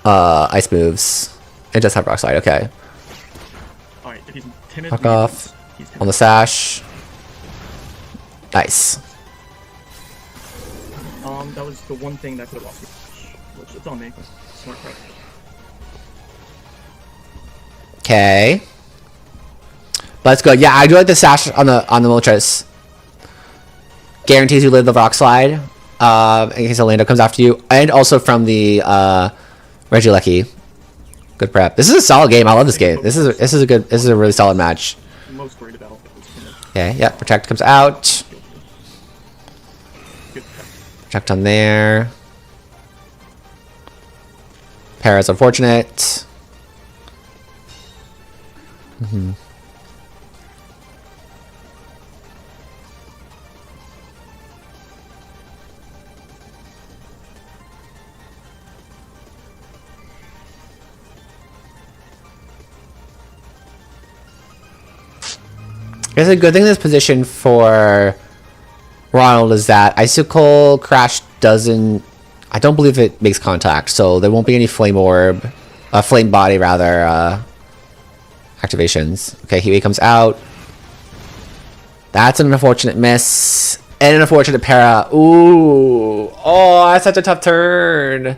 ice moves. It does have Rock Slide, okay. Alright, if he's timid, Fuck off. he's timid. On the sash. Nice. That was the one thing that could have lost me, which it's on me. Smart credit. Okay. Let's go. Yeah, I do like the sash on the Moltres. Guarantees you live the Rock Slide. In case Orlando comes after you. And also from the Regieleki. Good prep. This is a solid game. I love this game. This is a really solid match. I'm most worried about was timid. Okay, yeah, Protect comes out. Good prep. Protect on there. Para's unfortunate. There's a good thing in this position for Ronald is that Icicle Crash doesn't... I don't believe it makes contact, so there won't be any Flame Orb... Flame Body, rather, activations. Okay, Heat Wave comes out. That's an unfortunate miss. And an unfortunate para. Ooh. Oh, that's such a tough turn.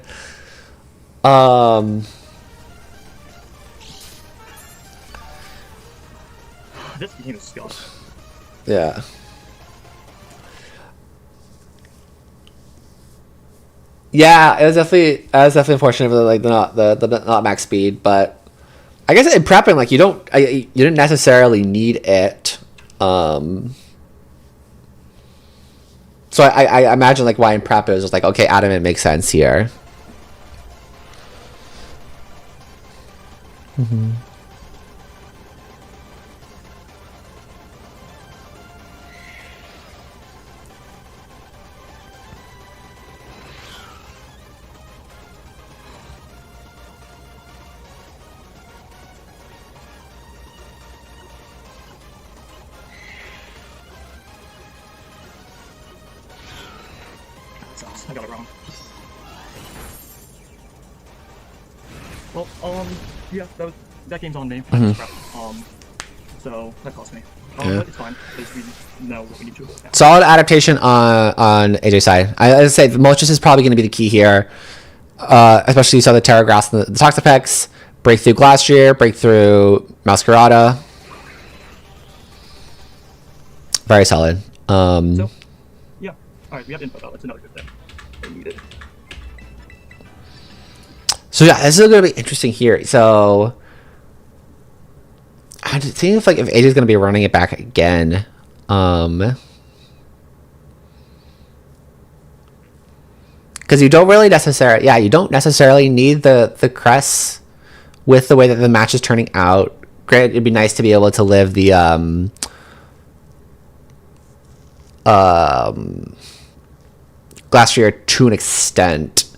This game is skilled. Yeah. Yeah, it was definitely unfortunate for the not max speed, but I guess in prepping, like you didn't necessarily need it. So I imagine like why in prep it was just like, okay, Adamant makes sense here. I got it wrong. Well, yeah, that game's on me. So that cost me. But it's fine, because we know what we need to avoid now. Solid adaptation on AJ's side. As I say, Moltres is probably going to be the key here. Especially you saw the Terra Grass and the Toxapex. Breakthrough Glastrier, breakthrough Masquerada. Very solid. So, yeah. Alright, we have info though. That's another good thing. They need it. So yeah, this is going to be interesting here. So I think if AJ's going to be running it back again. Because Because you don't really necessarily, you don't necessarily need the crests with the way that the match is turning out. Granted, it'd be nice to be able to live the Glacier to an extent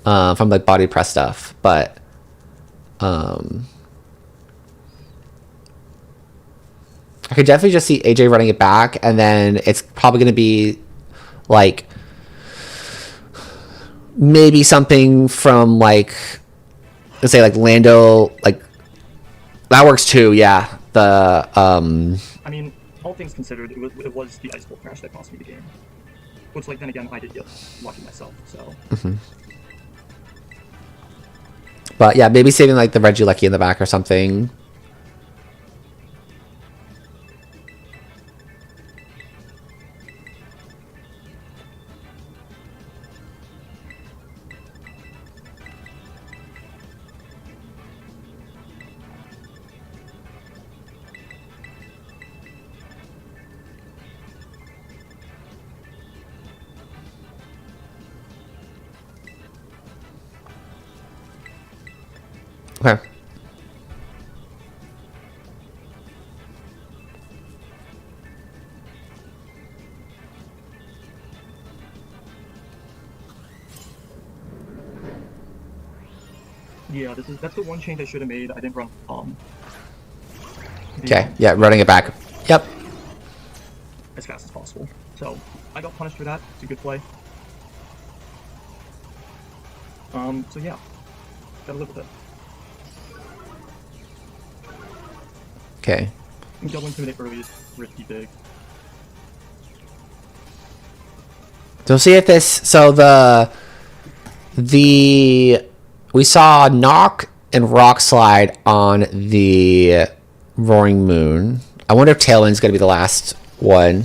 from like body press stuff, but I could definitely just see AJ running it back, and then it's probably going to be like maybe something from like, let's say like Lando, like that works too. Yeah, the I mean, all things considered, it was the ice bolt crash that cost me the game. Which, like, then again, I did get lucky myself. So. But yeah, maybe saving like the Reggie Lucky in the back or something. Okay. Yeah, that's the one change I should have made. I didn't run Okay. Yeah, running it back. Yep. as fast as possible. So I got punished for that. It's a good play. So yeah, gotta live with it. Okay. And double intimidate early is risky big. So we'll see if this. So we saw knock and rock slide on the Roaring Moon. I wonder if Tailwind's gonna be the last one.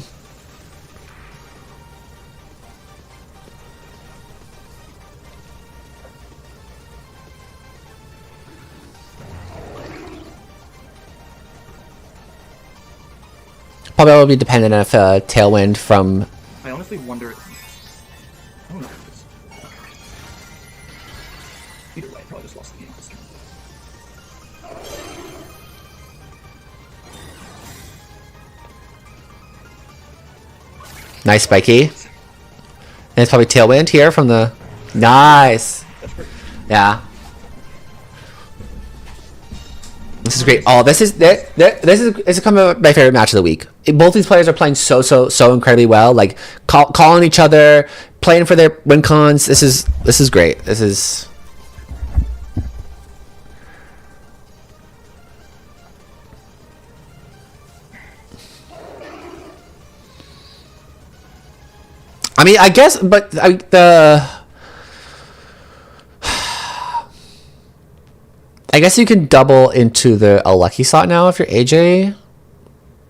Probably will be dependent if Tailwind from. I honestly wonder. I don't know. Either way, I probably just lost the game this turn. Nice spiky. And it's probably Tailwind here from the. Nice. That's great. Yeah. This is great. Oh, this is come up my favorite match of the week. Both these players are playing so incredibly well. Like calling each other, playing for their win cons. This is great. This is. I mean, I guess, but I guess you can double into a lucky slot now if you're AJ.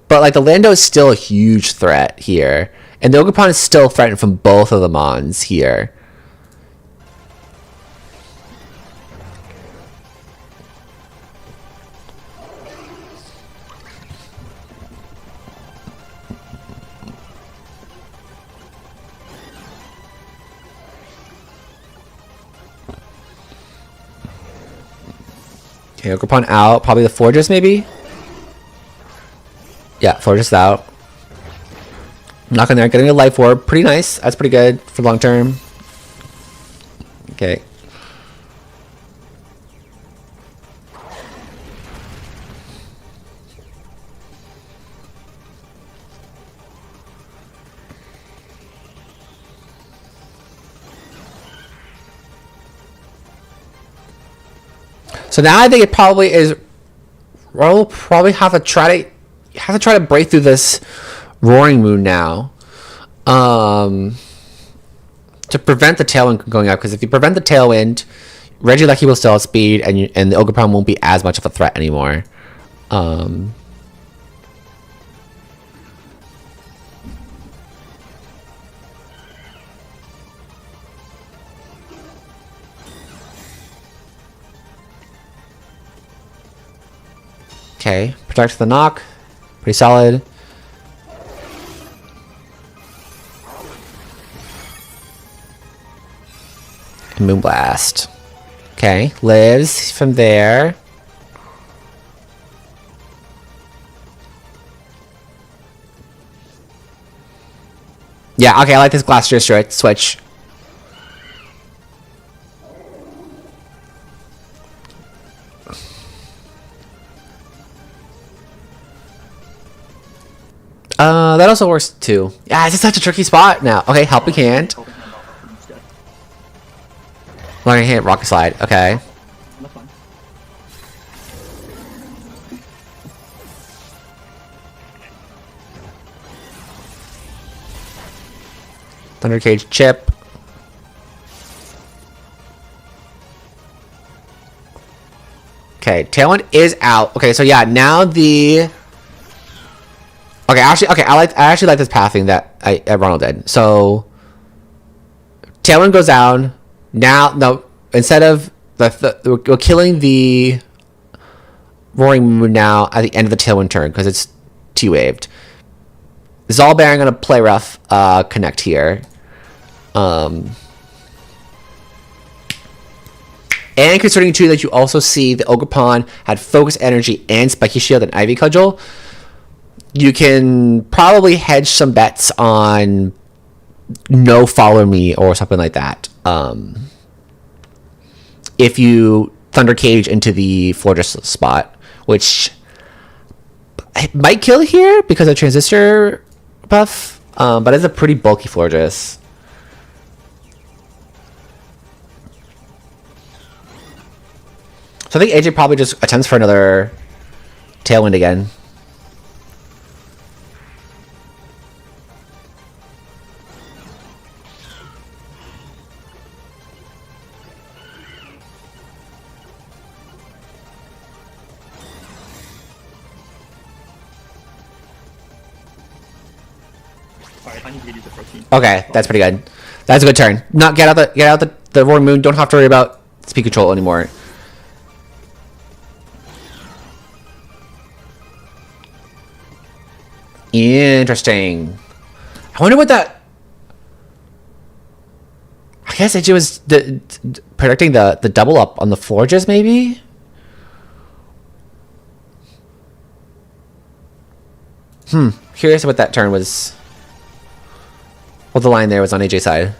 But like the Lando is still a huge threat here. And the Ogerpon is still threatened from both of the Mons here. Okay, Ogerpon out. Probably the Fortress, maybe? Yeah, Fortress out. Knock on there. Getting a Life Orb. Pretty nice. That's pretty good for long term. Okay. So now I think it probably is. We'll probably have to try to break through this Roaring Moon now, to prevent the Tailwind from going up. Because if you prevent the Tailwind, Reggie Lucky will still have speed, and the Ogerpon won't be as much of a threat anymore. Okay, protect the knock. Pretty solid. Moonblast. Okay, lives from there. Yeah, okay, I like this Glacier switch. That also works too. Yeah, it's just such a tricky spot now. Okay, Helping Hand. Helping hand off instead. Learning Hand, Rocket Slide. Okay. That's fine. Thunder Cage Chip. Okay, Tailwind is out. Okay, so yeah, now the... Okay, I actually like this pathing that Ronald did. So Tailwind goes down. Now, no, instead of we're killing the Roaring Moon now at the end of the Tailwind turn because it's T-waved. Zal Baron gonna play rough connect here. And considering too that you also see the Ogerpon had Focus Energy and Spiky Shield and Ivy Cudgel, you can probably hedge some bets on no Follow Me or something like that. If you Thunder Cage into the Florges spot, which it might kill here because of Transistor buff, but it's a pretty bulky Florges. So I think AJ probably just attempts for another Tailwind again. Alright, I need to use the protein. Okay, that's pretty good. That's a good turn. Not get out the Roaring Moon. Don't have to worry about speed control anymore. Interesting. I wonder what that... I guess it was predicting the double up on the Florges, maybe? Curious what that turn was. What the line there was on AJ's side.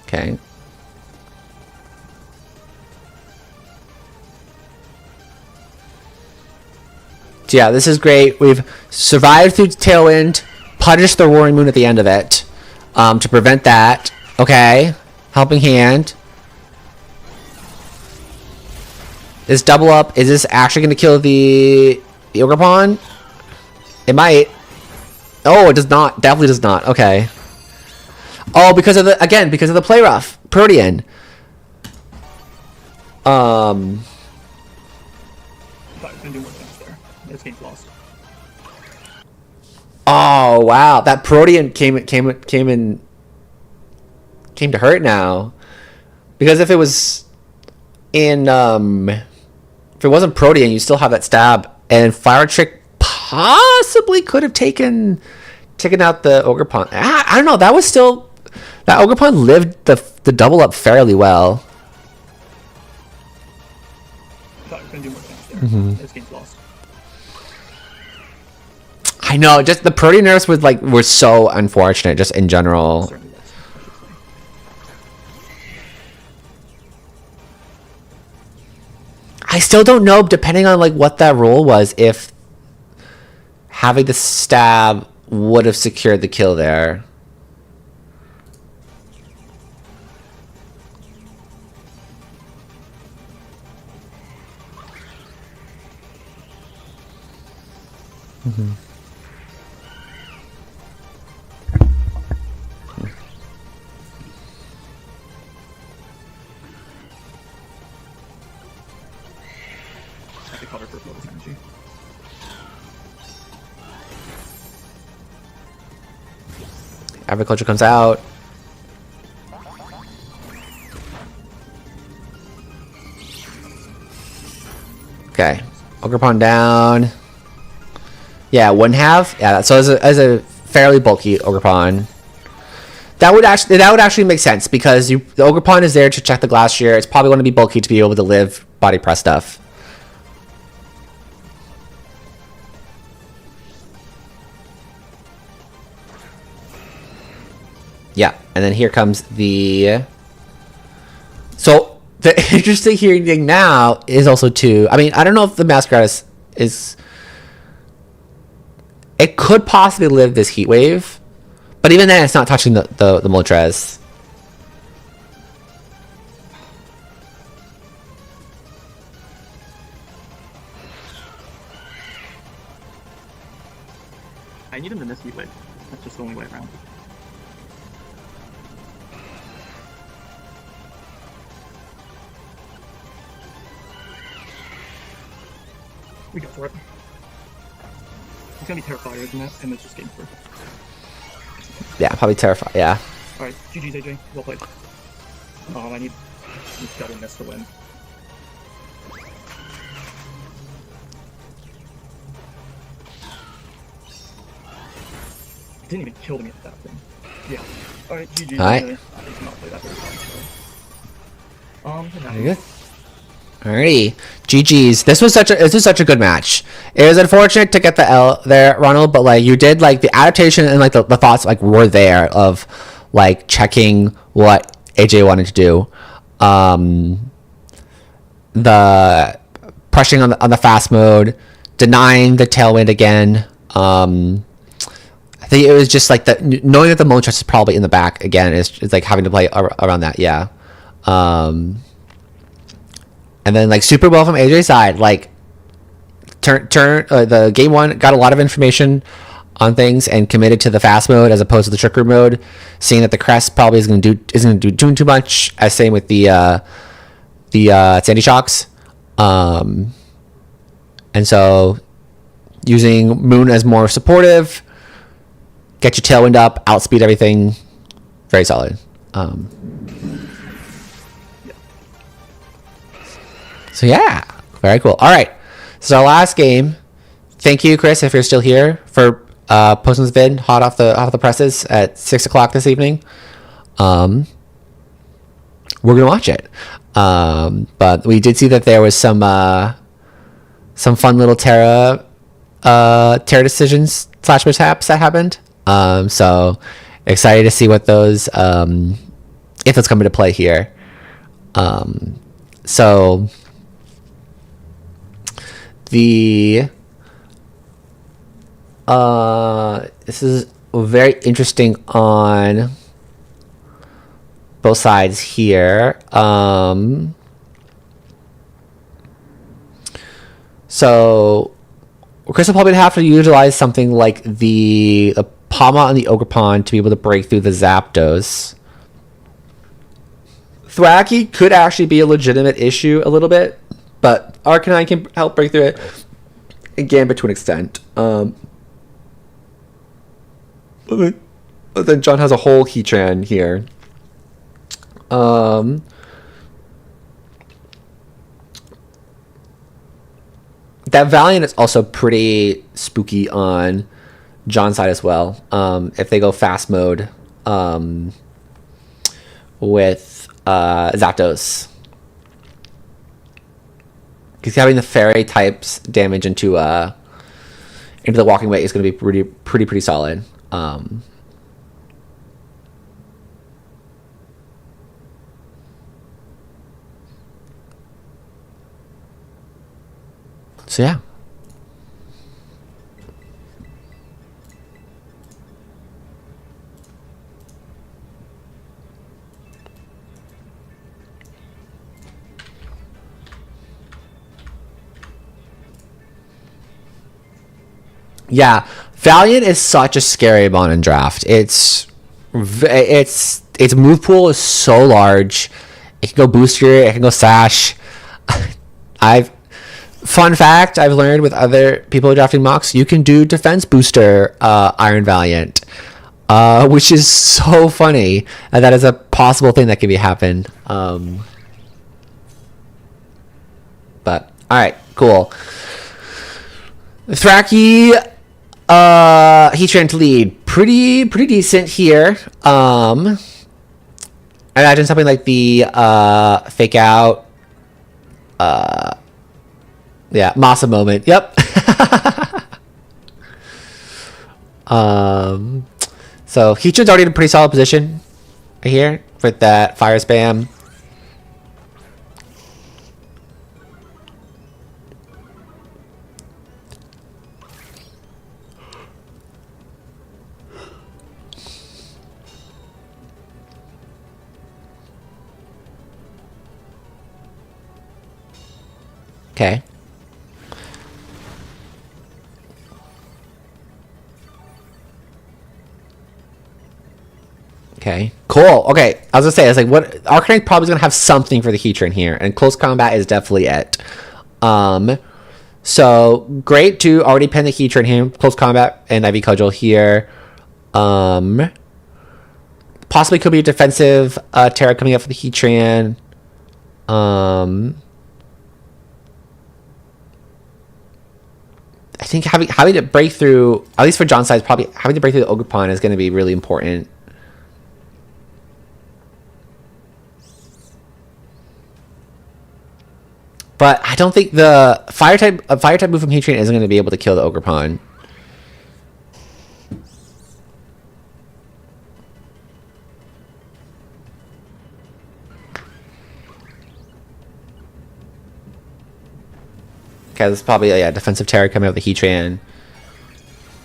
Okay. So yeah, this is great. We've survived through Tailwind, punished the Roaring Moon at the end of it, to prevent that. Okay. Helping Hand. This double up, is this actually going to kill the Ogerpon? It might. Oh, it does not. Definitely does not. Okay. Oh, because of the play rough. Protean. Thought I was gonna do more things there. This game's lost. Oh, wow. That Protean came to hurt now. Because if it was in if it wasn't Protean, you still have that stab, and Fire Trick possibly could have taken out the Ogerpon. I don't know. That was still, that Ogerpon lived the double up fairly well. Thought I was gonna do more things there. This game's lost. I know. Just the Protean nerfs were so unfortunate, just in general. Certainly was, I should say. I still don't know, depending on what that role was, if having the stab would have secured the kill there. I could cover for Flawless Energy. Agriculture comes out. Okay. Ogerpon down. Yeah, wouldn't have. Yeah, so as a fairly bulky Ogerpon, that would actually make sense because the Ogerpon is there to check the Glacier. It's probably going to be bulky to be able to live body press stuff. Yeah, and then here comes the... So, the interesting thing now is also too... I mean, I don't know if the Masqueratus is... It could possibly live this Heat Wave, but even then it's not touching the Moltres. I need him to miss Heat Wave. That's just the only way around. We go for it. It's gonna be Terrifier, isn't it? And it's just game through. Yeah, probably Terrifier, yeah. Alright, GG's AJ. Well played. I need double miss to win. It didn't even kill me at that thing. Yeah. Alright, GG's Alright. AJ. I did not play that very fun, so. Very good. Alrighty, GG's. This was such a good match. It was unfortunate to get the L there, Ronald, but like you did like the adaptation and like the thoughts like were there of like checking what AJ wanted to do. The pressing on the fast mode, denying the tailwind again. I think it was just like knowing that the Moltres is probably in the back again is like having to play around that. Yeah. And then like super well from AJ's side, like the game one got a lot of information on things and committed to the fast mode as opposed to the trick room mode, seeing that the crest probably isn't gonna do too much. As same with the Sandy Shocks, and so using Moon as more supportive, get your tailwind up, outspeed everything, very solid. So yeah, very cool. All right, so our last game. Thank you, Chris, if you're still here, for posting this vid hot off the presses at 6 o'clock this evening. We're gonna watch it, but we did see that there was some fun little Terra decisions / mishaps that happened. So excited to see what those if it's coming to play here. So. This is very interesting on both sides here. So Chris will probably have to utilize something like the Palma on the Ogerpon to be able to break through the Zapdos. Thwacky could actually be a legitimate issue a little bit, but Arcanine can help break through it. Gambit to an extent. But then John has a whole Heatran here. That Valiant is also pretty spooky on John's side as well. If they go fast mode with Zapdos. Because having the Fairy types damage into the Walking Weight is going to be pretty solid. So yeah. Yeah, Valiant is such a scary mon in draft. Its move pool is so large. It can go booster, it can go sash. Fun fact I've learned with other people drafting mocks, you can do defense booster Iron Valiant, which is so funny. And that is a possible thing that could be happen. But all right, cool. Thraki, Heatran to lead. Pretty decent here. I imagine something like the fake out. Yeah, Masa moment. Yep. So Heatran's already in a pretty solid position right here with that fire spam. Okay. Okay, cool. Okay, I was gonna say, I was like, what? Arcanine probably gonna have something for the Heatran here, and close combat is definitely it. So great to already pin the Heatran here, close combat, and Ivy Cudgel here. Possibly could be a defensive Terra coming up for the Heatran. I think having to break through, at least for John's side, probably having to break through the Ogerpon is going to be really important. But I don't think the fire type move from Heatran isn't going to be able to kill the Ogerpon. Okay, this is probably a defensive Terra coming out of the Heatran.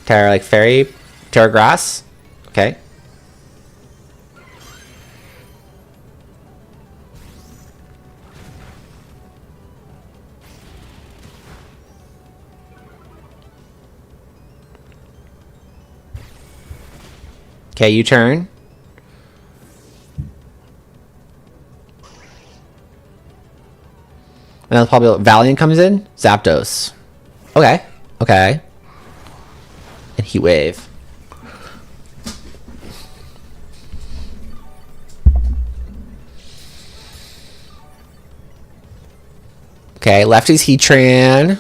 Terra like Fairy, Terra Grass. Okay. Okay, you turn. And then probably Valiant comes in. Zapdos. Okay. Okay. And Heat Wave. Okay, lefty's Heatran.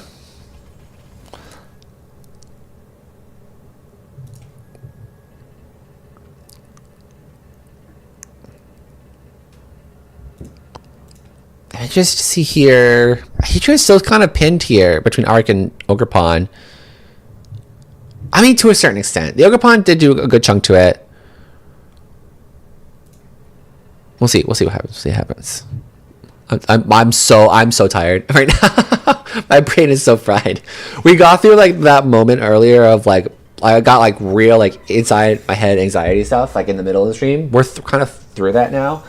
I just see here, Heatran's still kind of pinned here between Arc and Ogerpon. I mean, to a certain extent. The Ogerpon did do a good chunk to it. We'll see what happens. We'll see what happens. I'm so tired right now. My brain is so fried. We got through like that moment earlier of like, I got like real like inside my head anxiety stuff like in the middle of the stream. We're kind of through that now.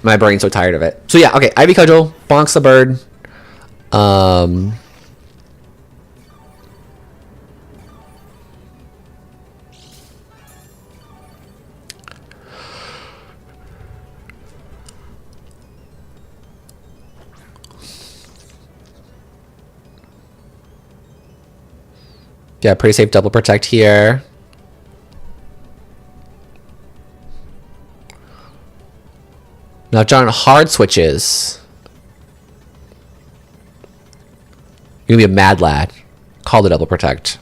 My brain's so tired of it. So yeah, okay. Ivy Cudgel, bonks the bird. Yeah, pretty safe double protect here. Now John hard switches. You're gonna be a mad lad. Call the double protect.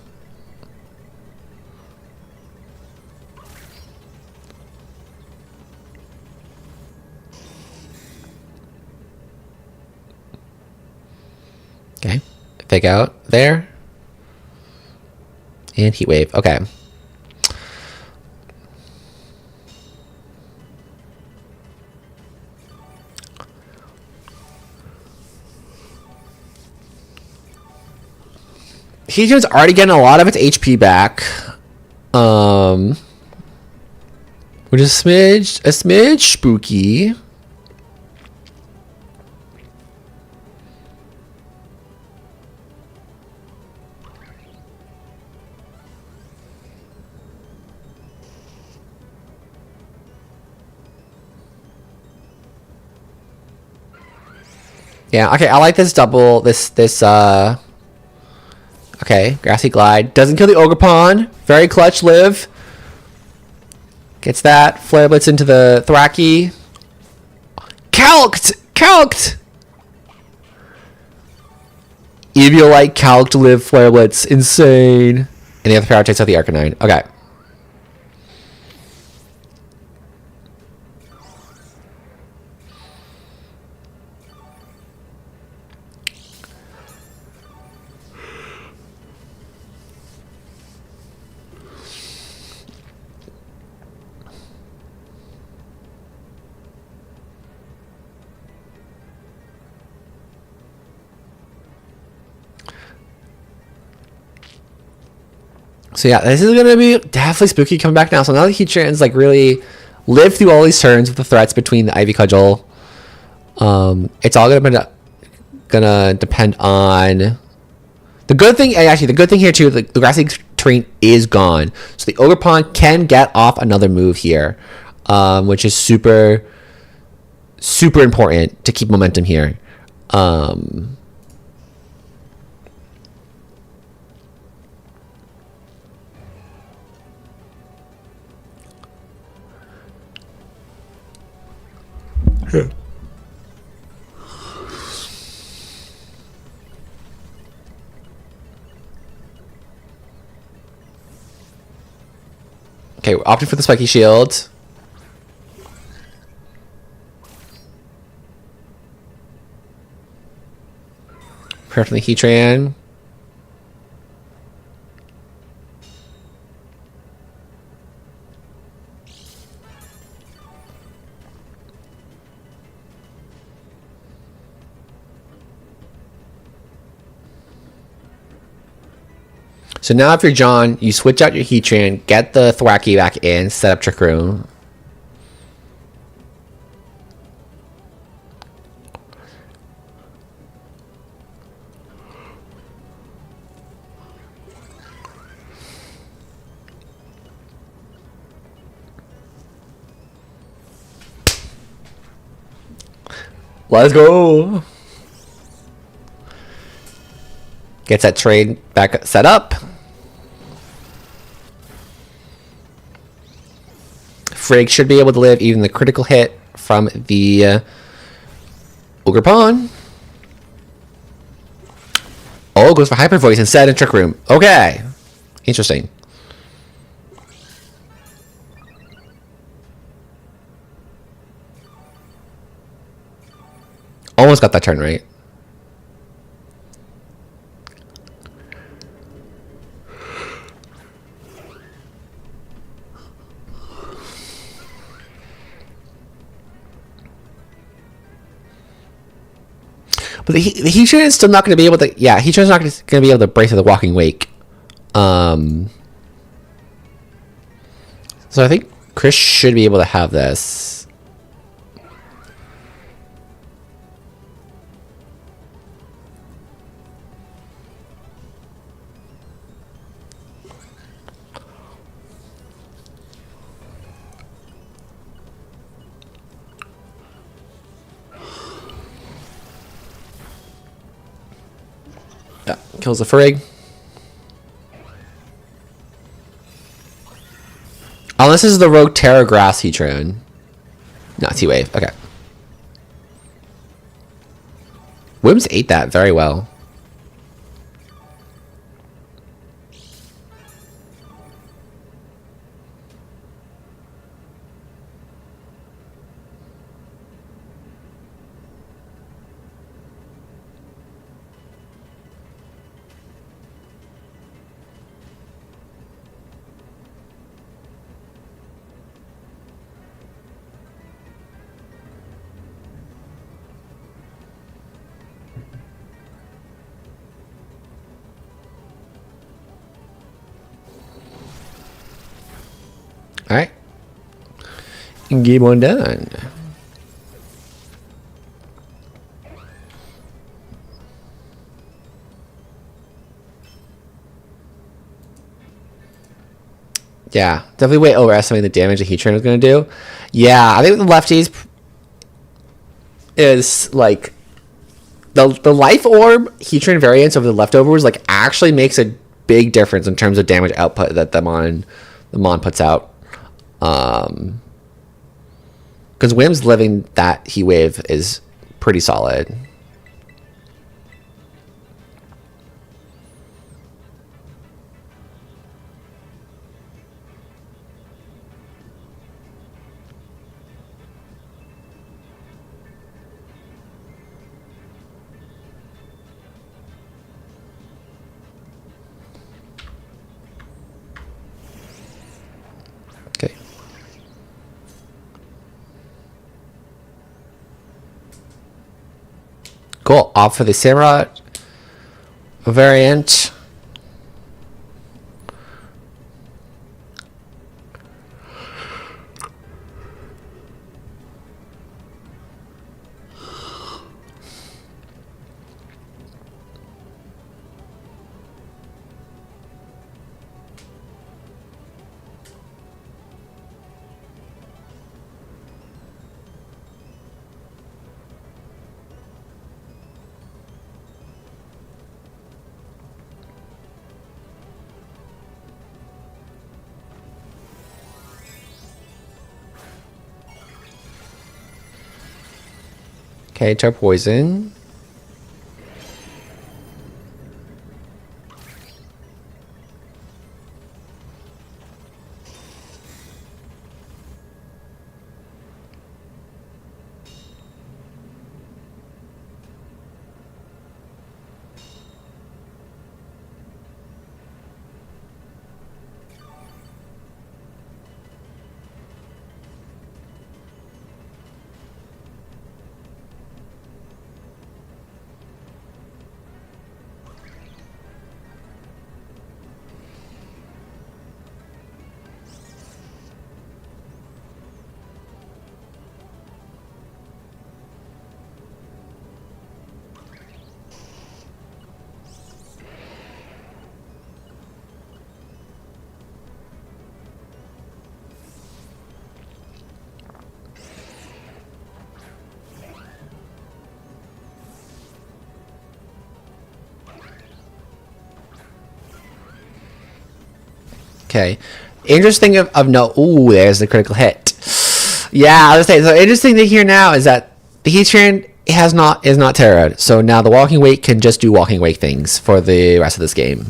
Okay. Fake out there. And Heat Wave. Okay. Heatran's already getting a lot of its HP back. Which is a smidge spooky. Yeah, okay, I like this double, okay, Grassy Glide. Doesn't kill the Ogerpon. Very clutch live. Gets that. Flare Blitz into the Thraki. Calced! Eviolite, Calc to live, Flare Blitz, insane. And you have to prioritize out the Arcanine. Okay. So yeah, this is gonna be definitely spooky coming back now. So now the Heatran's like really lived through all these turns with the threats between the Ivy Cudgel. It's all gonna depend on the good thing. Actually, the good thing here too, the grassy terrain is gone, so the Ogerpon can get off another move here, which is super important to keep momentum here. Okay, we're opting for the spiky shield. Prep from the Heatran. So now if you're John, you switch out your Heatran, get the Thwackey back in, set up Trick Room. Let's go. Gets that trade back set up. Frigg should be able to live even the critical hit from the Ogerpon. Oh, goes for Hyper Voice instead in Trick Room. Okay. Interesting. Almost got that turn right. But the Heatran is still not going to be able to. Yeah, Heatran's not going to be able to break through the Walking Wake. So I think Chris should be able to have this. Yeah, kills the Frigg. Unless this is the Rogue Terra Grass Heatran. No, T-Wave. Okay. Wims ate that very well. All right. Game one done. Yeah, definitely way overestimating the damage the Heatran was going to do. Yeah, I think the lefties is like the Life Orb Heatran variance over the leftovers like actually makes a big difference in terms of damage output that the Mon puts out. Because Wim's living that Heat Wave is pretty solid. Cool. Off for the Samurai variant. Okay, try poison. Okay. Interesting of note. Ooh, there's the critical hit. Yeah, I was saying. So interesting to hear now is that the Heatran is not terrored. So now the Walking Wake can just do Walking Wake things for the rest of this game.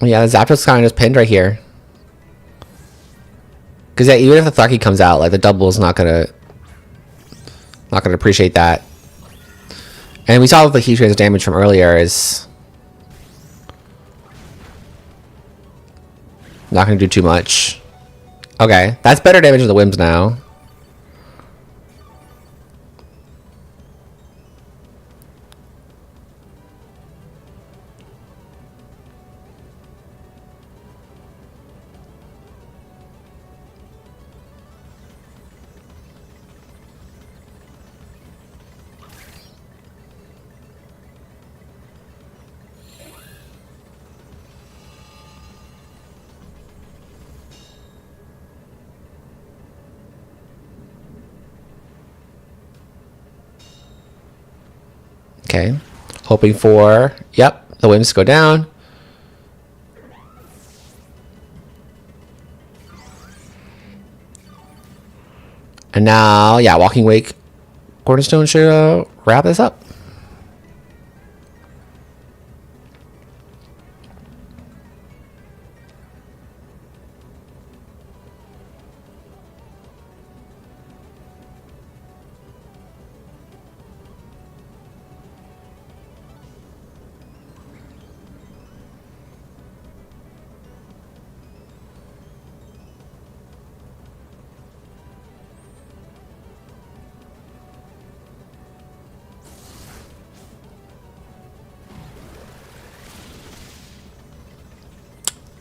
Yeah, the Zapdos kind of just pinned right here. Because yeah, even if the Thucky comes out, like the double is not gonna appreciate that. And we saw that the Heatran's damage from earlier is not gonna do too much. Okay, that's better damage than the Wims now. Okay, hoping for, yep, the Wims go down. And now, yeah, Walking Wake Cornerstone should wrap this up.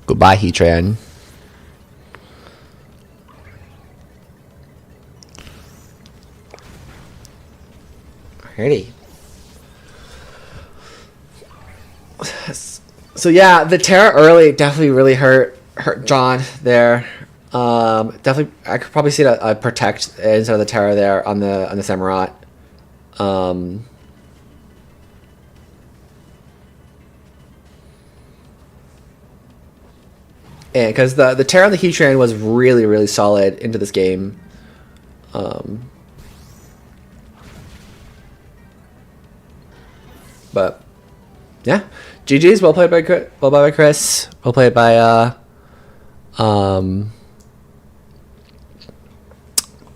Goodbye, Heatran. Alrighty. So yeah, the Terra early definitely really hurt John there. Definitely, I could probably see a protect instead of the Terra there on the Samurott. And because the Terra on the Heatran was really solid into this game. But yeah, GG's. Well played by Chris. Well played by Chris. Well played by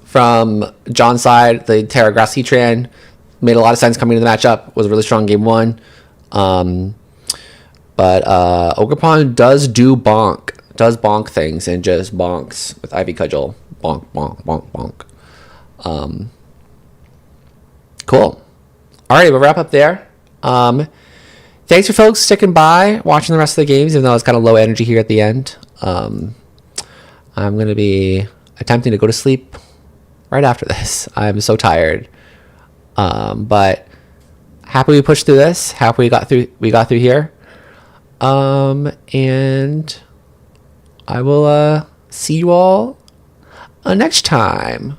from John's side. The Terra Grass Heatran made a lot of sense coming into the matchup. Was a really strong game one. But Ogerpon does bonk things and just bonks with Ivy Cudgel. Bonk, bonk, bonk, bonk. Cool. Alright, we'll wrap up there. Thanks for folks sticking by, watching the rest of the games, even though it's kind of low energy here at the end. I'm going to be attempting to go to sleep right after this. I'm so tired. But happy we pushed through this. Happy we got through here. And I will see you all next time.